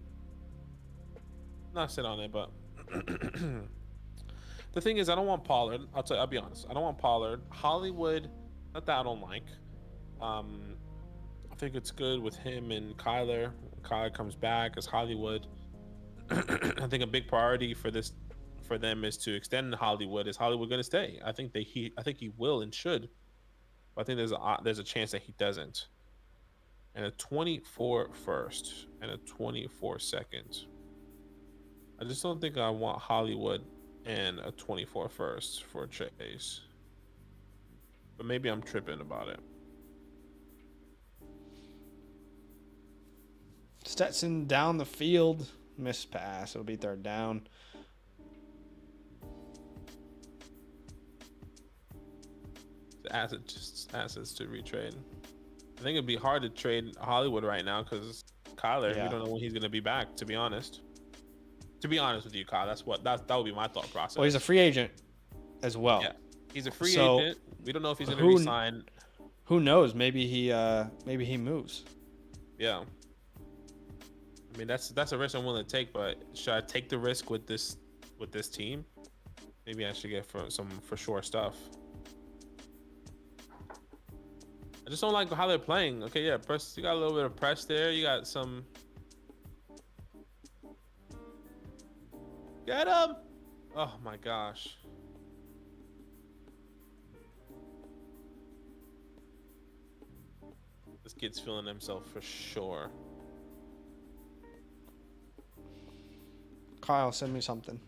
Not sit on it, but the thing is, I don't want Pollard. I'll be honest. I don't want Pollard. Hollywood, not that I don't like. I think it's good with him and Kyler. Kyler comes back as Hollywood. I think a big priority for them is to extend Hollywood. Is Hollywood going to stay? I think he will and should. But I think there's a chance that he doesn't. And a 24 first and a 24 second. I just don't think I want Hollywood and a 24 first for Chase. But maybe I'm tripping about it. Stetson down the field. Missed pass. It'll be third down. The assets to retrade. I think it'd be hard to trade Hollywood right now because Kyler, Yeah. we don't know when he's gonna be back. To be honest with you, Kyle, that would be my thought process. Well, he's a free agent as well. Yeah, he's a free So, agent. We don't know if he's gonna resign. Who knows? Maybe he moves. Yeah. I mean, that's a risk I'm willing to take, but should I take the risk with this team? Maybe I should get some for sure stuff. I just don't like how they're playing. Okay, yeah, press. You got a little bit of press there. You got some. Get him! Oh my gosh. This kid's feeling himself for sure. Kyle, send me something.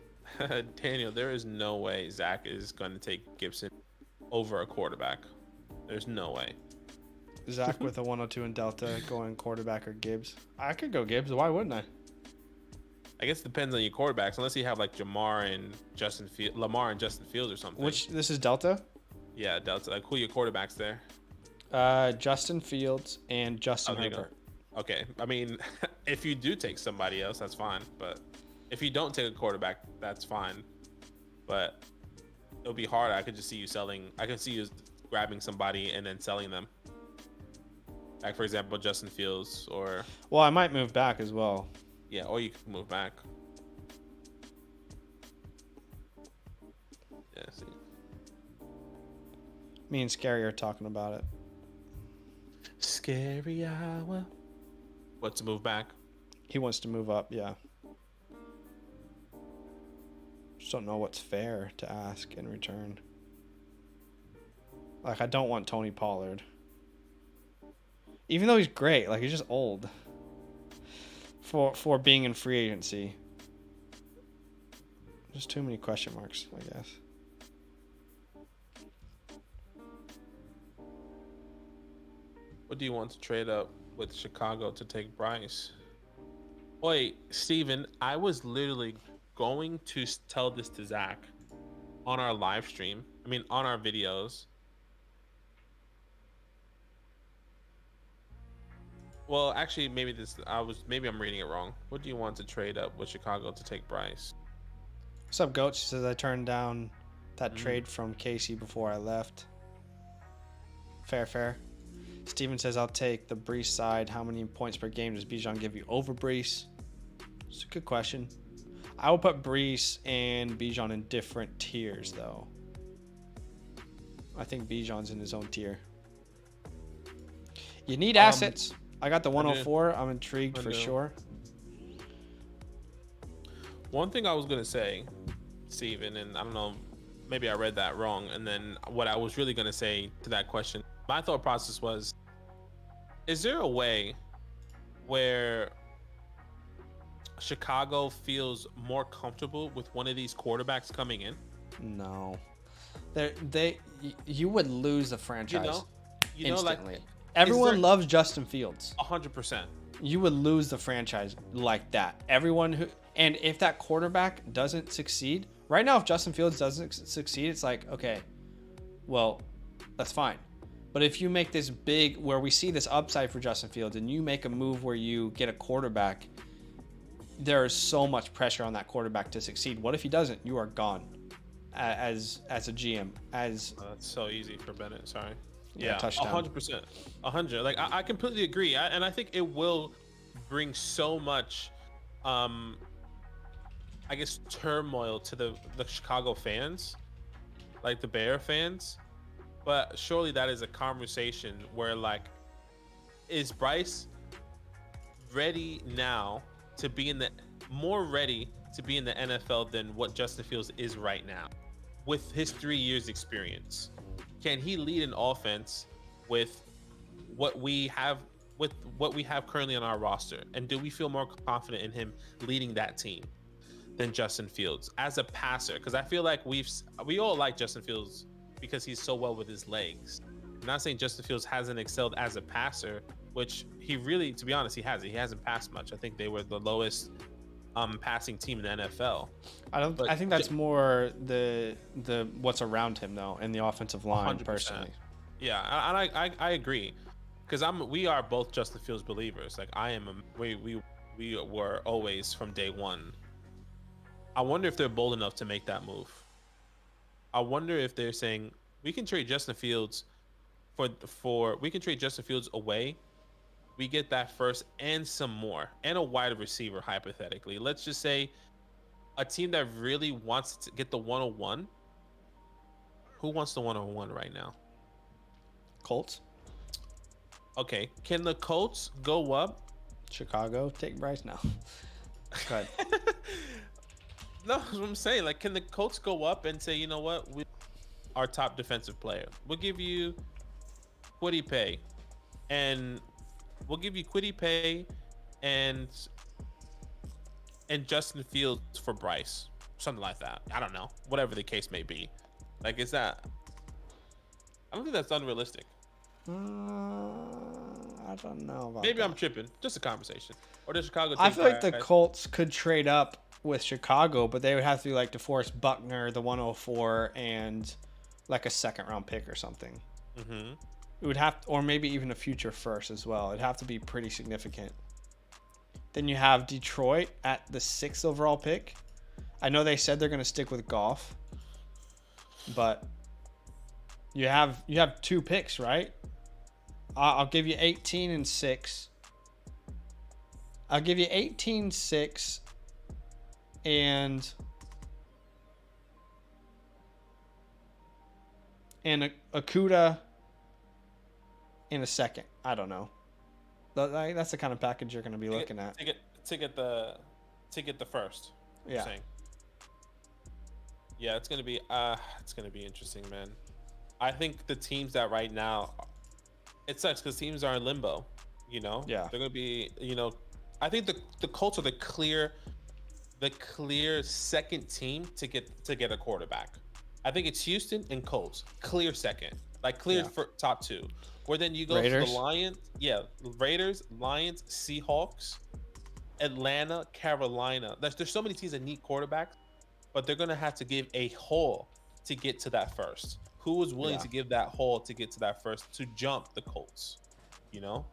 Daniel, there is no way Zach is going to take Gibson over a quarterback. There's no way. Zach with a 102 in Delta going quarterback or Gibbs. I could go Gibbs. Why wouldn't I? I guess it depends on your quarterbacks. Unless you have like Lamar and Justin Fields or something. This is Delta? Yeah, Delta. Like, who are your quarterbacks there? Justin Fields and Justin Herbert. Okay. I mean, if you do take somebody else, that's fine. But if you don't take a quarterback, that's fine. But it'll be hard. I could just see you selling. I can see you grabbing somebody and then selling them. Like, for example, Justin Fields or... Well, I might move back as well. Yeah, or you can move back. Yeah, see. Me and Scary are talking about it. Scary hour. What, to move back? He wants to move up, yeah. Just don't know what's fair to ask in return. Like, I don't want Tony Pollard. Even though he's great, like, he's just old for being in free agency. Just too many question marks, I guess. What do you want to trade up with Chicago to take Bryce? Wait, Steven, I was literally going to tell this to Zach on our live stream. I mean, on our videos. Well, actually, maybe I'm reading it wrong. What do you want to trade up with Chicago to take Bryce? What's up, Goat? She says I turned down that trade from Casey before I left. Fair. Steven says I'll take the Brees side. How many points per game does Bijan give you over Brees? It's a good question. I will put Brees and Bijan in different tiers, though. I think Bijan's in his own tier. You need assets. I got the 104. I'm intrigued for sure. One thing I was going to say, Steven, and I don't know, maybe I read that wrong. And then what I was really going to say to that question, my thought process was, is there a way where Chicago feels more comfortable with one of these quarterbacks coming in? No. You would lose the franchise instantly. like Everyone loves Justin Fields. 100%. You would lose the franchise like that. And if that quarterback doesn't succeed, right now, if Justin Fields doesn't succeed, it's like, okay, well, that's fine. But if you make this big, where we see this upside for Justin Fields, and you make a move where you get a quarterback, there is so much pressure on that quarterback to succeed. What if he doesn't? You are gone as a GM. That's so easy for Bennett. Sorry. Yeah, touchdown. 100%. 100. Like I completely agree, and I think it will bring so much, I guess, turmoil to the Chicago fans, like the Bear fans. But surely that is a conversation where, like, is Bryce ready now to be more ready to be in the NFL than what Justin Fields is right now, with his 3 years experience? Can he lead an offense with what we have currently on our roster? And do we feel more confident in him leading that team than Justin Fields as a passer? Because I feel like we all like Justin Fields because he's so well with his legs. I'm not saying Justin Fields hasn't excelled as a passer, which he really, to be honest, he hasn't. He hasn't passed much. I think they were the lowest passing team in the NFL. I think that's more the what's around him though, and the offensive line 100%. Personally. Yeah, I agree, because we are both Justin Fields believers. Like I am. We were always from day one. I wonder if they're bold enough to make that move. I wonder if they're saying we can trade Justin Fields we can trade Justin Fields away. We get that first and some more, and a wide receiver, hypothetically. Let's just say a team that really wants to get the 101. Who wants the 101 right now? Colts. Okay. Can the Colts go up? Chicago, take Bryce now. Go ahead. No, that's what I'm saying. Like, can the Colts go up and say, you know what? Our top defensive player. We'll give you Kwity Paye. And we'll give you Kwity Paye and Justin Fields for Bryce. Something like that. I don't know. Whatever the case may be. Like, is that... I don't think that's unrealistic. I don't know about Maybe that. I'm tripping. Just a conversation. Or does Chicago... I feel like the Colts could trade up with Chicago, but they would have to like DeForest Buckner, the 104, and like a second-round pick or something. Mm-hmm. It would have, or maybe even a future first as well. It'd have to be pretty significant. Then you have Detroit at the 6th overall pick. I know they said they're going to stick with Goff, but you have 2 picks, right? I'll give you 18 and 6. I'll give you 18, 6, and Akuda in a second. I don't know. That's the kind of package you're going to be looking at. To get the first. Yeah. Saying. Yeah, it's gonna be interesting, man. I think the teams that right now, it sucks because teams are in limbo. You know. Yeah. They're gonna be. You know, I think the Colts are the clear second team to get a quarterback. I think it's Houston and Colts, clear second, like clear for top 2. Where then you go Raiders. to the Lions, Raiders, Lions, Seahawks, Atlanta, Carolina. There's so many teams that need quarterbacks, but they're gonna have to give a haul to get to that first. Who is willing to give that haul to get to that first to jump the Colts? You know?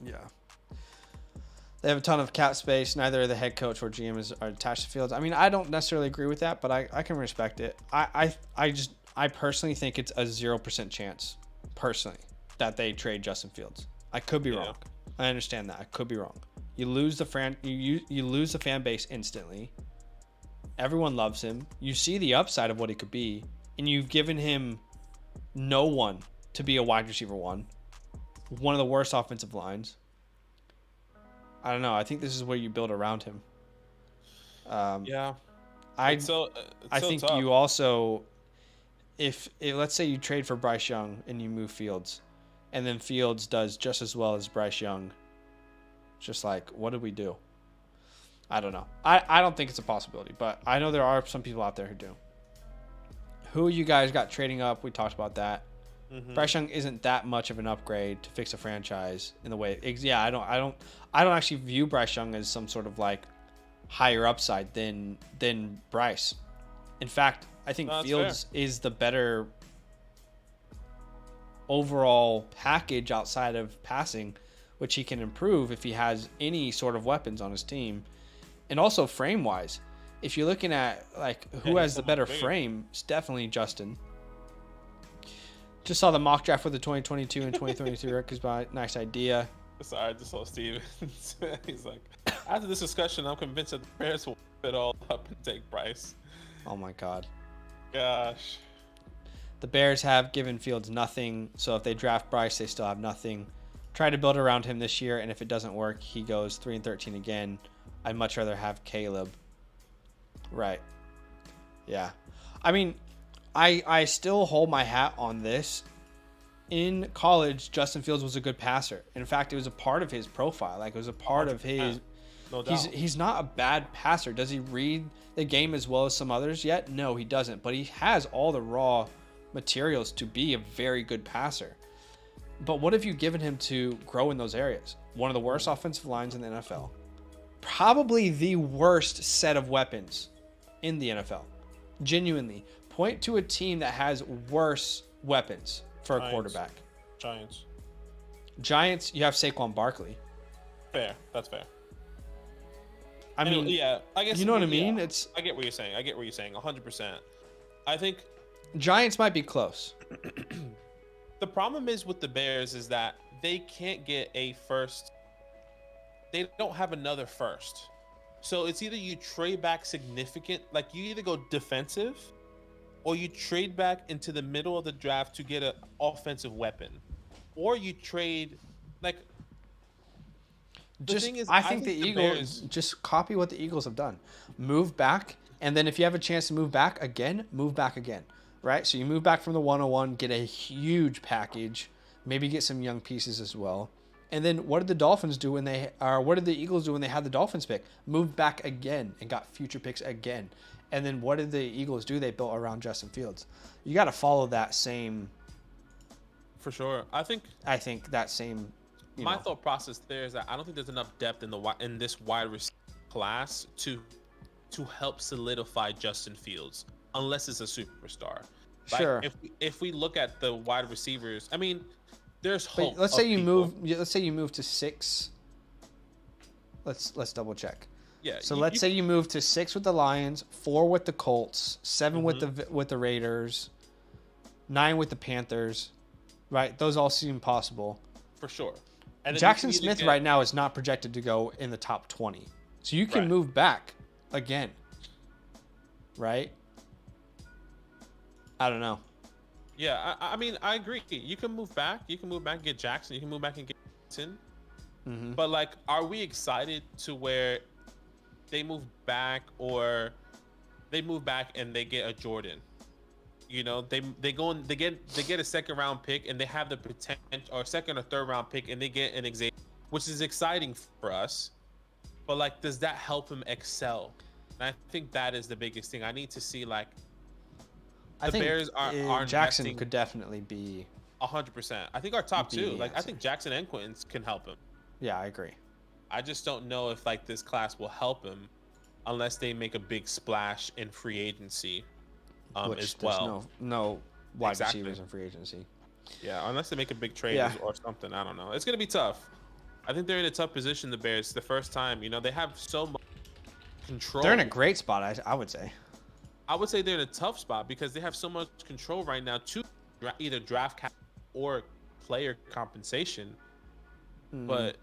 Yeah. They have a ton of cap space. Neither the head coach or GM are attached to Fields. I mean, I don't necessarily agree with that, but I can respect it. I personally think it's a 0% chance, personally, that they trade Justin Fields. I could be wrong. I understand that. I could be wrong. You lose the you lose the fan base instantly. Everyone loves him. You see the upside of what he could be, and you've given him no one to be a wide receiver one of the worst offensive lines. I don't know. I think this is where you build around him. I think tough. You also, if let's say you trade for Bryce Young and you move Fields, and then Fields does just as well as Bryce Young, just like, what did we do? I don't know. I don't think it's a possibility, but I know there are some people out there who do. Who you guys got trading up? We talked about that. Mm-hmm. Bryce Young isn't that much of an upgrade to fix a franchise in the way. Yeah, I don't actually view Bryce Young as some sort of like higher upside than Bryce. In fact, I think Fields is the better overall package outside of passing, which he can improve if he has any sort of weapons on his team. And also frame wise, if you're looking at like who has the better frame, it's definitely Justin. Just saw the mock draft for the 2022 and 2023 rookies. By nice idea. Sorry, I just saw Stevens. He's like, after this discussion, I'm convinced that the Bears will fit all up and take Bryce. Oh my God. Gosh. The Bears have given Fields nothing, so if they draft Bryce, they still have nothing. Try to build around him this year, and if it doesn't work, he goes 3-13 again. I'd much rather have Caleb. Right. Yeah. I mean, I still hold my hat on this. In college, Justin Fields was a good passer. In fact, it was a part of his profile. Like, it was a part of his... No doubt. He's not a bad passer. Does he read the game as well as some others yet? No, he doesn't. But he has all the raw materials to be a very good passer. But what have you given him to grow in those areas? One of the worst offensive lines in the NFL. Probably the worst set of weapons in the NFL. Genuinely. Point to a team that has worse weapons for a quarterback. Giants, you have Saquon Barkley. Fair. That's fair. I mean, yeah, I guess you know what I mean. Yeah, it's. I get what you're saying. 100%. I think Giants might be close. the problem is with the Bears is that they can't get a first. They don't have another first. So it's either you trade back significant, like you either go defensive, or you trade back into the middle of the draft to get an offensive weapon, or you trade like. I think the Eagles just copy what the Eagles have done. Move back, and then if you have a chance to move back again, right? So you move back from the 101, get a huge package, maybe get some young pieces as well. And then what did the Dolphins do what did the Eagles do when they had the Dolphins pick? Moved back again and got future picks again. And then what did the Eagles do? They built around Justin Fields. You got to follow that same. For sure. I think that same. My thought process there is that I don't think there's enough depth in this wide receiver class to help solidify Justin Fields unless it's a superstar. Sure. Like if we look at the wide receivers, I mean, there's hope. Let's say you move to 6. Let's double check. Yeah. So let's say you move to 6 with the Lions, 4 with the Colts, 7 with the Raiders, 9 with the Panthers. Right? Those all seem possible. For sure. And Jackson Smith right now is not projected to go in the top 20. So you can move back again. Right? I don't know. Yeah, I mean, I agree. You can move back. You can move back and get Jackson. You can move back and get Jackson. Mm-hmm. But, like, are we excited to where they move back or they move back and they get a Jordan? You know, they get a second round pick and they have the potential, or second or third round pick, and they get an Xavier, which is exciting for us. But like, does that help him excel? And I think that is the biggest thing. I need to see like the Bears are Jackson could definitely be 100%. I think our top two, like I think Jackson and Quentin can help him. Yeah, I agree. I just don't know if like this class will help him unless they make a big splash in free agency. As well. No wide receivers in free agency. Yeah, unless they make a big trade or something. I don't know. It's going to be tough. I think they're in a tough position, the Bears, the first time. You know, they have so much control. They're in a great spot, I would say. I would say they're in a tough spot because they have so much control right now to either draft cap or player compensation. But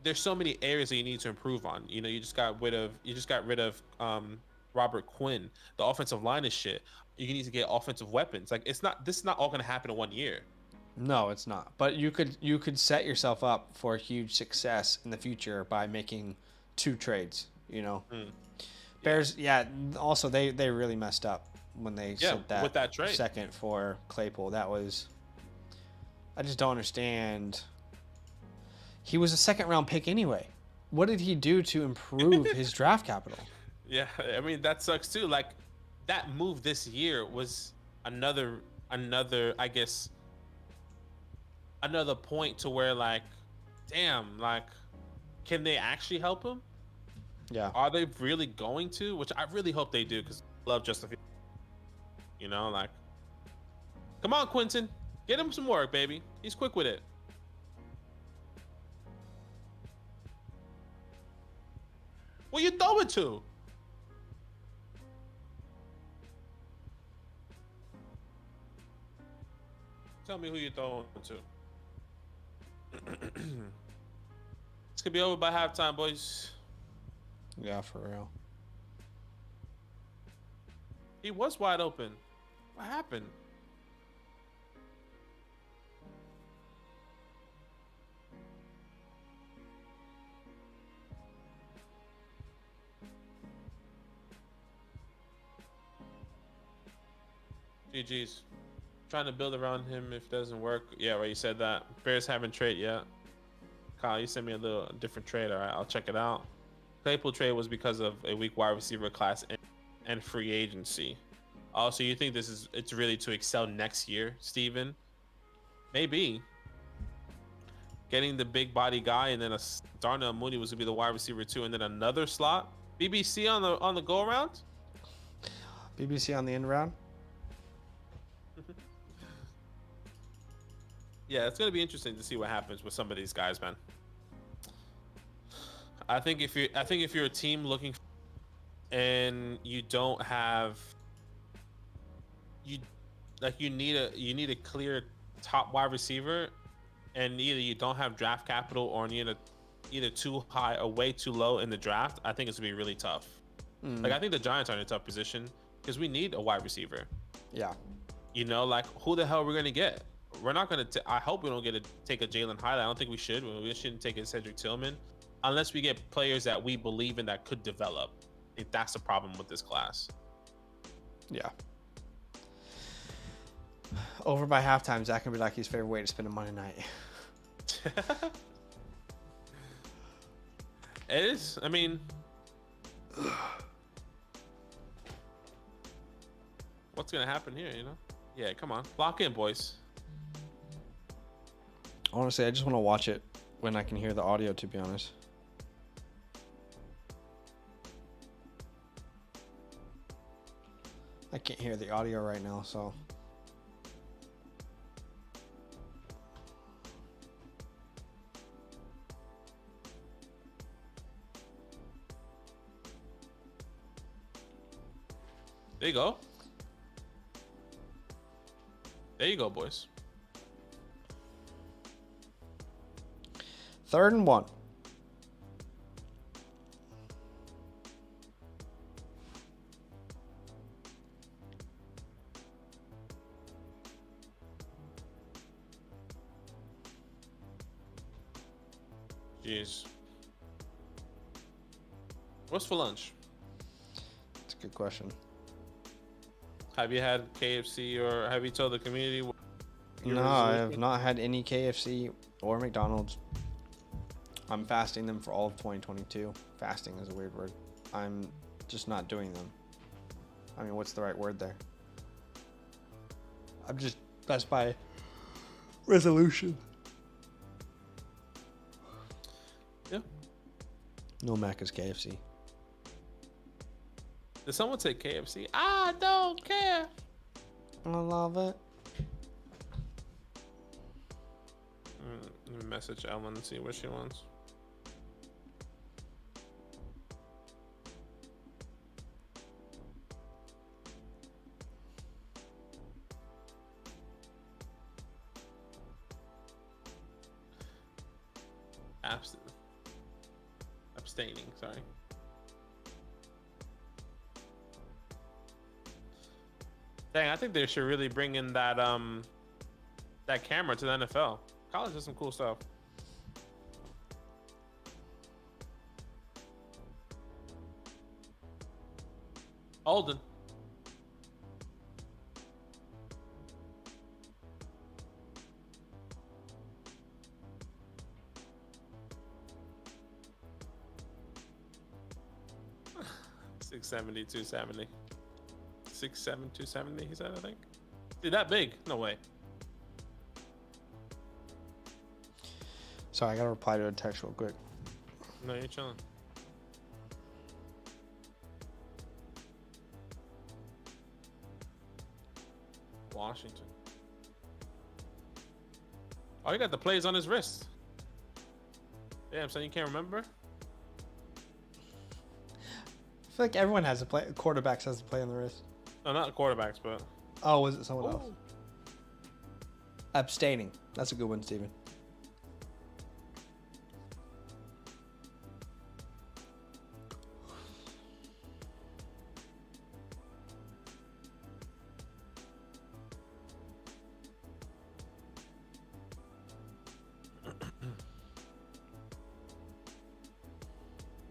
there's so many areas that you need to improve on. You know, you just got rid of Robert Quinn. The offensive line is shit. You need to get offensive weapons. Like this is not all going to happen in 1 year. No, it's not. But you could set yourself up for huge success in the future by making 2 trades, you know. Bears, also they really messed up when they sent that, with that trade. Second for Claypool. I just don't understand. He was a second round pick anyway. What did he do to improve his draft capital? Yeah, I mean, that sucks too. Like, that move this year was another I guess another point to where like, damn, like, can they actually help him? Yeah. Are they really going to? Which I really hope they do, because I love Justin Fields. You know, like, come on, Quentin, get him some work, baby. He's quick with it. Well, you throw it to. Tell me who you throwing to. This could be over by halftime, boys. Yeah, for real. He was wide open. What happened? GG's. Trying to build around him if it doesn't work. Yeah, right, you said that. Bears haven't traded yet. Kyle, you sent me a different trade. All right, I'll check it out. Claypool trade was because of a weak wide receiver class and free agency. Also, you think it's really to excel next year, Steven? Maybe. Getting the big body guy and then Darnell Mooney was gonna be the wide receiver too, and then another slot. BBC on the go around. BBC on the end round. Yeah, it's gonna be interesting to see what happens with some of these guys, man. I think if you're a team looking and you don't have you need a clear top wide receiver, and either you don't have draft capital or you need either too high or way too low in the draft, I think it's gonna be really tough. Like, I think the Giants are in a tough position because we need a wide receiver. Yeah. You know, like, who the hell are we gonna get? We're not gonna. I hope we don't take a Jalen Hyde. I don't think we should. We shouldn't take a Cedric Tillman, unless we get players that we believe in that could develop. I think that's the problem with this class. Yeah. Over by halftime, Zach can be like his favorite way to spend a Monday night. It is. I mean, what's gonna happen here? You know? Yeah. Come on, lock in, boys. Honestly, I just want to watch it when I can hear the audio, to be honest. I can't hear the audio right now, so. There you go. There you go, boys. 3rd and 1. Jeez. What's for lunch? That's a good question. Have you had KFC, or have you told the community? No, I have not had any KFC or McDonald's. I'm fasting them for all of 2022. Fasting is a weird word. I'm just not doing them. I mean, what's the right word there? That's my resolution. Yeah. No Mac is KFC. Did someone say KFC? I don't care. I love it. Let me message Ellen and see what she wants. Abstaining, sorry. Dang, I think they should really bring in that camera to the NFL. College does some cool stuff. Alden. $670, $270. 6'7", 270, he said, I think. Dude, that big? No way. Sorry, I gotta reply to a text real quick. No, you're chilling. Washington. Oh, he got the plays on his wrist. Damn, son, you can't remember? I feel like everyone has a play. Quarterbacks has a play on the wrist. No, not quarterbacks, but... Oh, was it someone else? Ooh. Abstaining. That's a good one, Steven.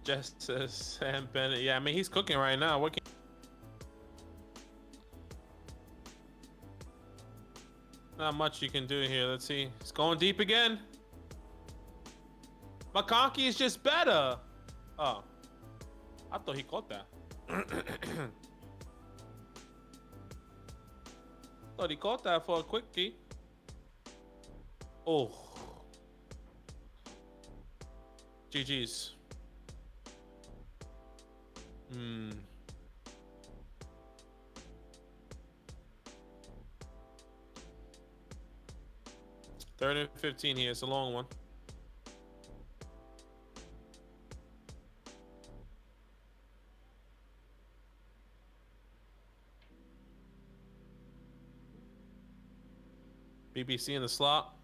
Just Sam Bennett. Yeah, I mean, he's cooking right now. What can... Not much you can do here. Let's see. It's going deep again. McConkey is just better. Oh. I thought he caught that. Thought he caught that for a quickie. Oh. GG's. Hmm. Third and 15 here. It's a long one. BBC in the slot.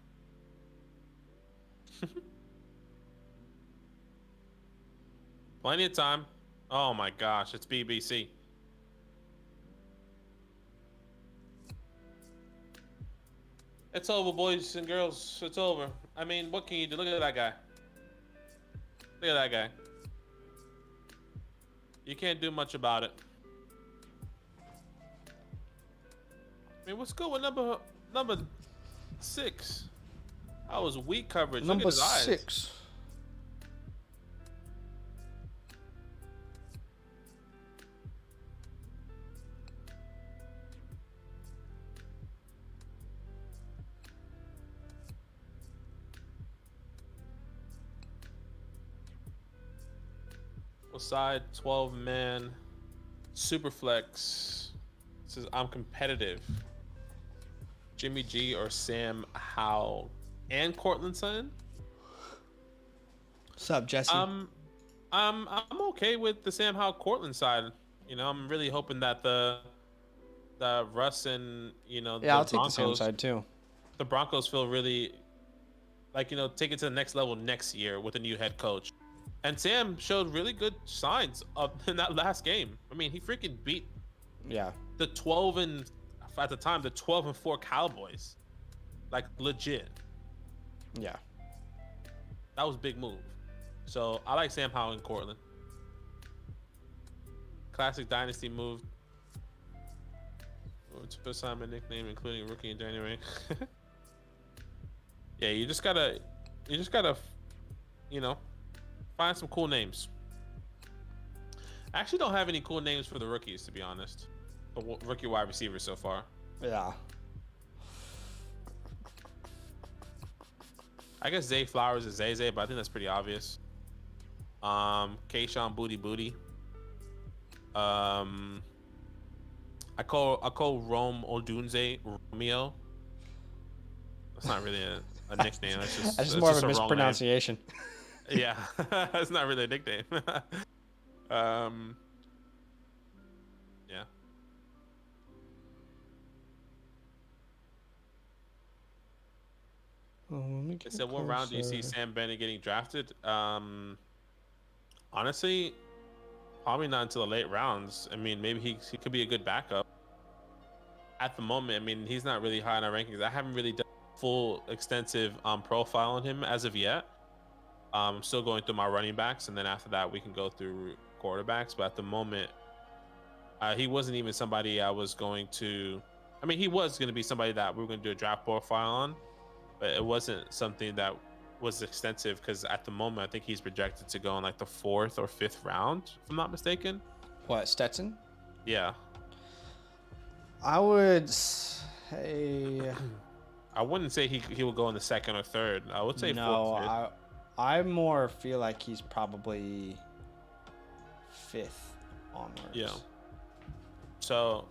Plenty of time. Oh my gosh, it's BBC. It's over, boys and girls. It's over. I mean, what can you do? Look at that guy. Look at that guy. You can't do much about it. I mean, what's good with number 6? That was weak coverage. Number Look at his eyes. 6. Side 12-man super flex. Says I'm competitive. Jimmy G or Sam Howell and Cortland Sutton. What's up, Jesse? I'm okay with the Sam Howell Cortland side. You know, I'm really hoping that the Russ and yeah, I'll take the Sam side too. The Broncos feel really like take it to the next level next year with a new head coach. And Sam showed really good signs in that last game. I mean, he freaking beat the 12-4 Cowboys. Like legit. Yeah. That was a big move. So I like Sam Howell in Cortland. Classic Dynasty move. To assign my nickname, including rookie in January. Yeah, you just gotta find some cool names. I actually don't have any cool names for the rookies, to be honest. The rookie wide receivers so far. Yeah. I guess Zay Flowers is Zay, but I think that's pretty obvious. Kayshawn Booty. I call Rome Odunze Romeo. That's not really a nickname. That's just more of a mispronunciation. Yeah, it's not really a nickname. Yeah. They said, what round do you see Sam Bennett getting drafted? Honestly, probably not until the late rounds. I mean, maybe he could be a good backup. At the moment, I mean, he's not really high in our rankings. I haven't really done full extensive profile on him as of yet. I'm still going through my running backs, and then after that we can go through quarterbacks. But at the moment, he wasn't even somebody I was going to. I mean, he was going to be somebody that we were going to do a draft profile on, but it wasn't something that was extensive because at the moment I think he's projected to go in like the 4th or 5th round, if I'm not mistaken. What, Stetson? Yeah. I would say I wouldn't say he would go in the second or third. I would say no. fourth. I more feel like he's probably fifth onwards. Yeah. So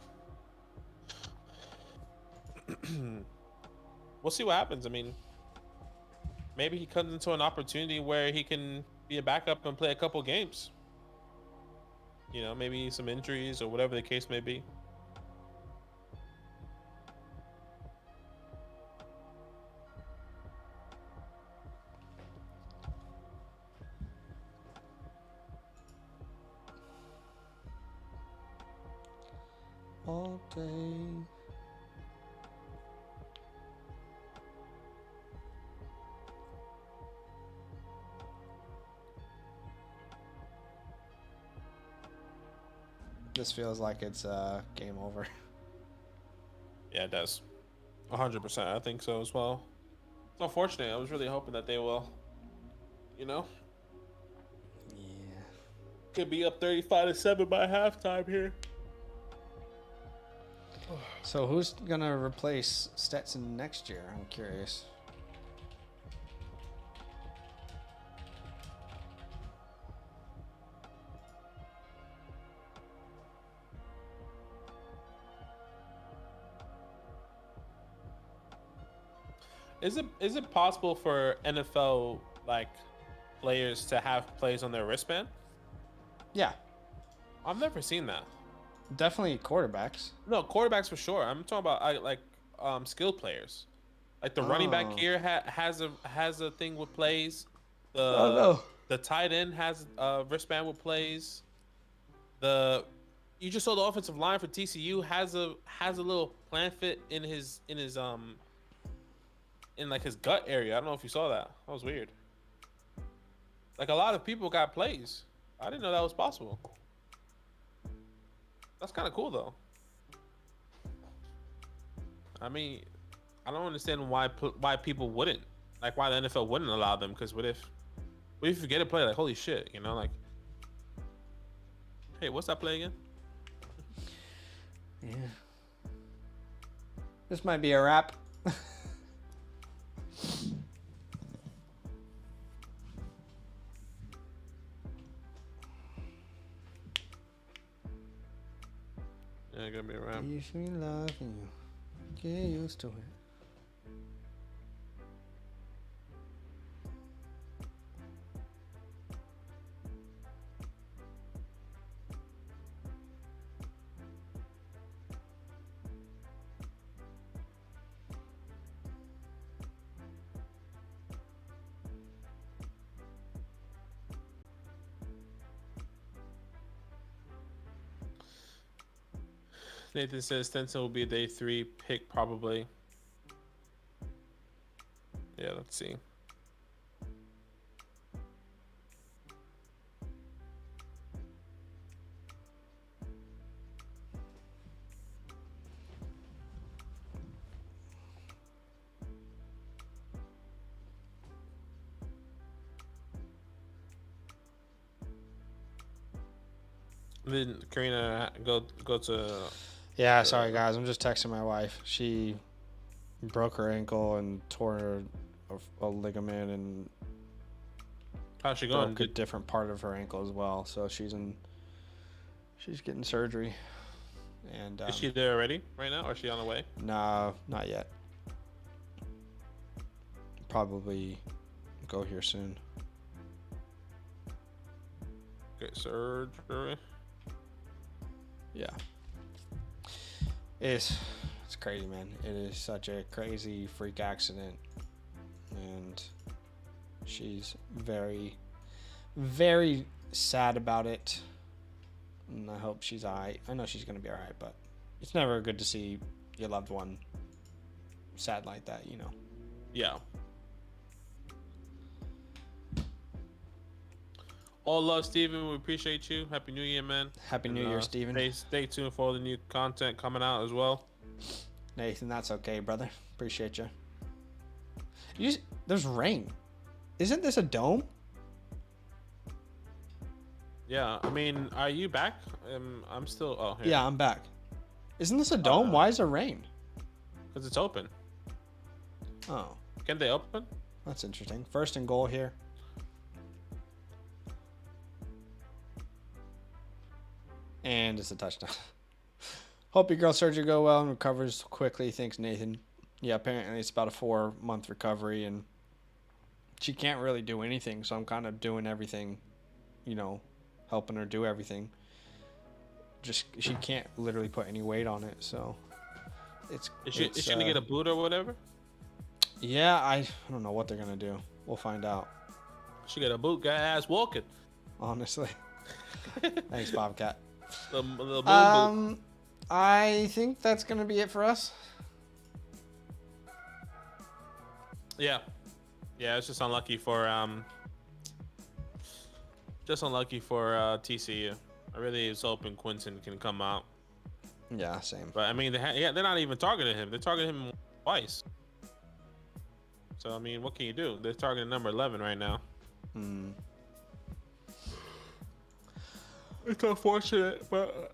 we'll see what happens. I mean, maybe he comes into an opportunity where he can be a backup and play a couple games. You know, maybe some injuries or whatever the case may be. All day. This feels like it's game over. Yeah, it does. 100%. I think so as well. It's unfortunate. I was really hoping that they will, you know, Yeah. could be up 35-7 by halftime here. So who's gonna replace Stetson next year? I'm curious. Is it possible for NFL like players to have plays on their wristband? Yeah, I've never seen that. definitely quarterbacks. No, quarterbacks for sure. I'm talking about skilled players. Like the running back Oh. here has a thing with plays. Oh, no. The tight end has a wristband with plays. You just saw the offensive line for TCU has a little plant fit in his in like his gut area. I don't know if you saw that. That was weird. Like a lot of people got plays. I didn't know that was possible. That's kind of cool though. I mean, I don't understand why people wouldn't, like why the NFL wouldn't allow them. Because what if you forget a play? Like holy shit, you know, like, hey, what's that play again? Yeah. This might be a wrap. Yeah, gonna be a wrap. If we love you, get used to it. Nathan says Stetson will be a day 3 pick probably. Yeah, let's see. Then Karina, go to. Yeah, sorry guys. I'm just texting my wife. She broke her ankle and tore a ligament and How's she going? broke a different part of her ankle as well. So she's getting surgery. And Is she there already right now, or is she on the way? no, not yet. Probably go here soon. Get surgery. Yeah. It's crazy, man. It is such a crazy freak accident. And she's very, very sad about it. And I hope she's alright. I know she's going to be alright, but it's never good to see your loved one sad like that, you know. Yeah. All love, Steven. We appreciate you. Happy New Year, man. Happy New Year, Steven. Stay tuned for all the new content coming out as well. Nathan, that's okay, brother. Appreciate you. There's rain. Isn't this a dome? Yeah, I mean, are you back? I'm still. Oh, here. Yeah, I'm back. Isn't this a dome? Why is there rain? Because it's open. Oh, Can they open? that's interesting. First and goal here. And it's a touchdown. Hope your girl's surgery go well and recovers quickly. Thanks, Nathan. Yeah, apparently it's about a 4-month recovery, and she can't really do anything, so I'm kind of doing everything, you know, helping her do everything. Just she can't literally put any weight on it, so Is she gonna get a boot or whatever? Yeah, I don't know what they're gonna do. We'll find out. She got a boot, got ass walking. Honestly. Thanks, Bobcat. The boot. I think that's gonna be it for us. Yeah, it's just unlucky for TCU. I really was hoping Quinton can come out. Yeah, same. But I mean, they're not even targeting him. They're targeting him twice. So I mean, what can you do? They're targeting number 11 right now. It's unfortunate, but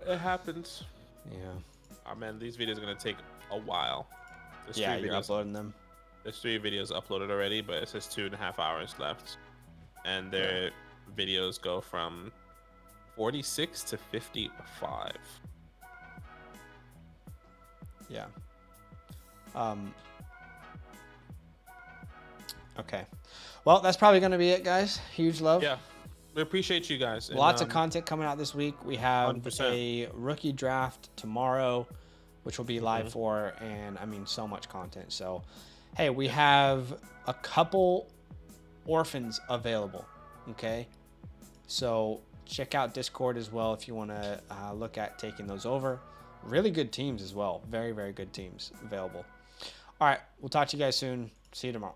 it happens. Yeah. Oh man, these videos are gonna take a while. Yeah, you're uploading them. There's 3 videos uploaded already, but it says 2.5 hours left, and their videos go from 46 to 55. Yeah. Okay. Well, that's probably going to be it, guys. Huge love. Yeah. We appreciate you guys. Lots of content coming out this week. We have 100%. a rookie draft tomorrow, which will be live for, and I mean, so much content. So, hey, we have a couple orphans available. Okay. So check out Discord as well if you want to look at taking those over. Really good teams as well. Very, very good teams available. All right. We'll talk to you guys soon. See you tomorrow.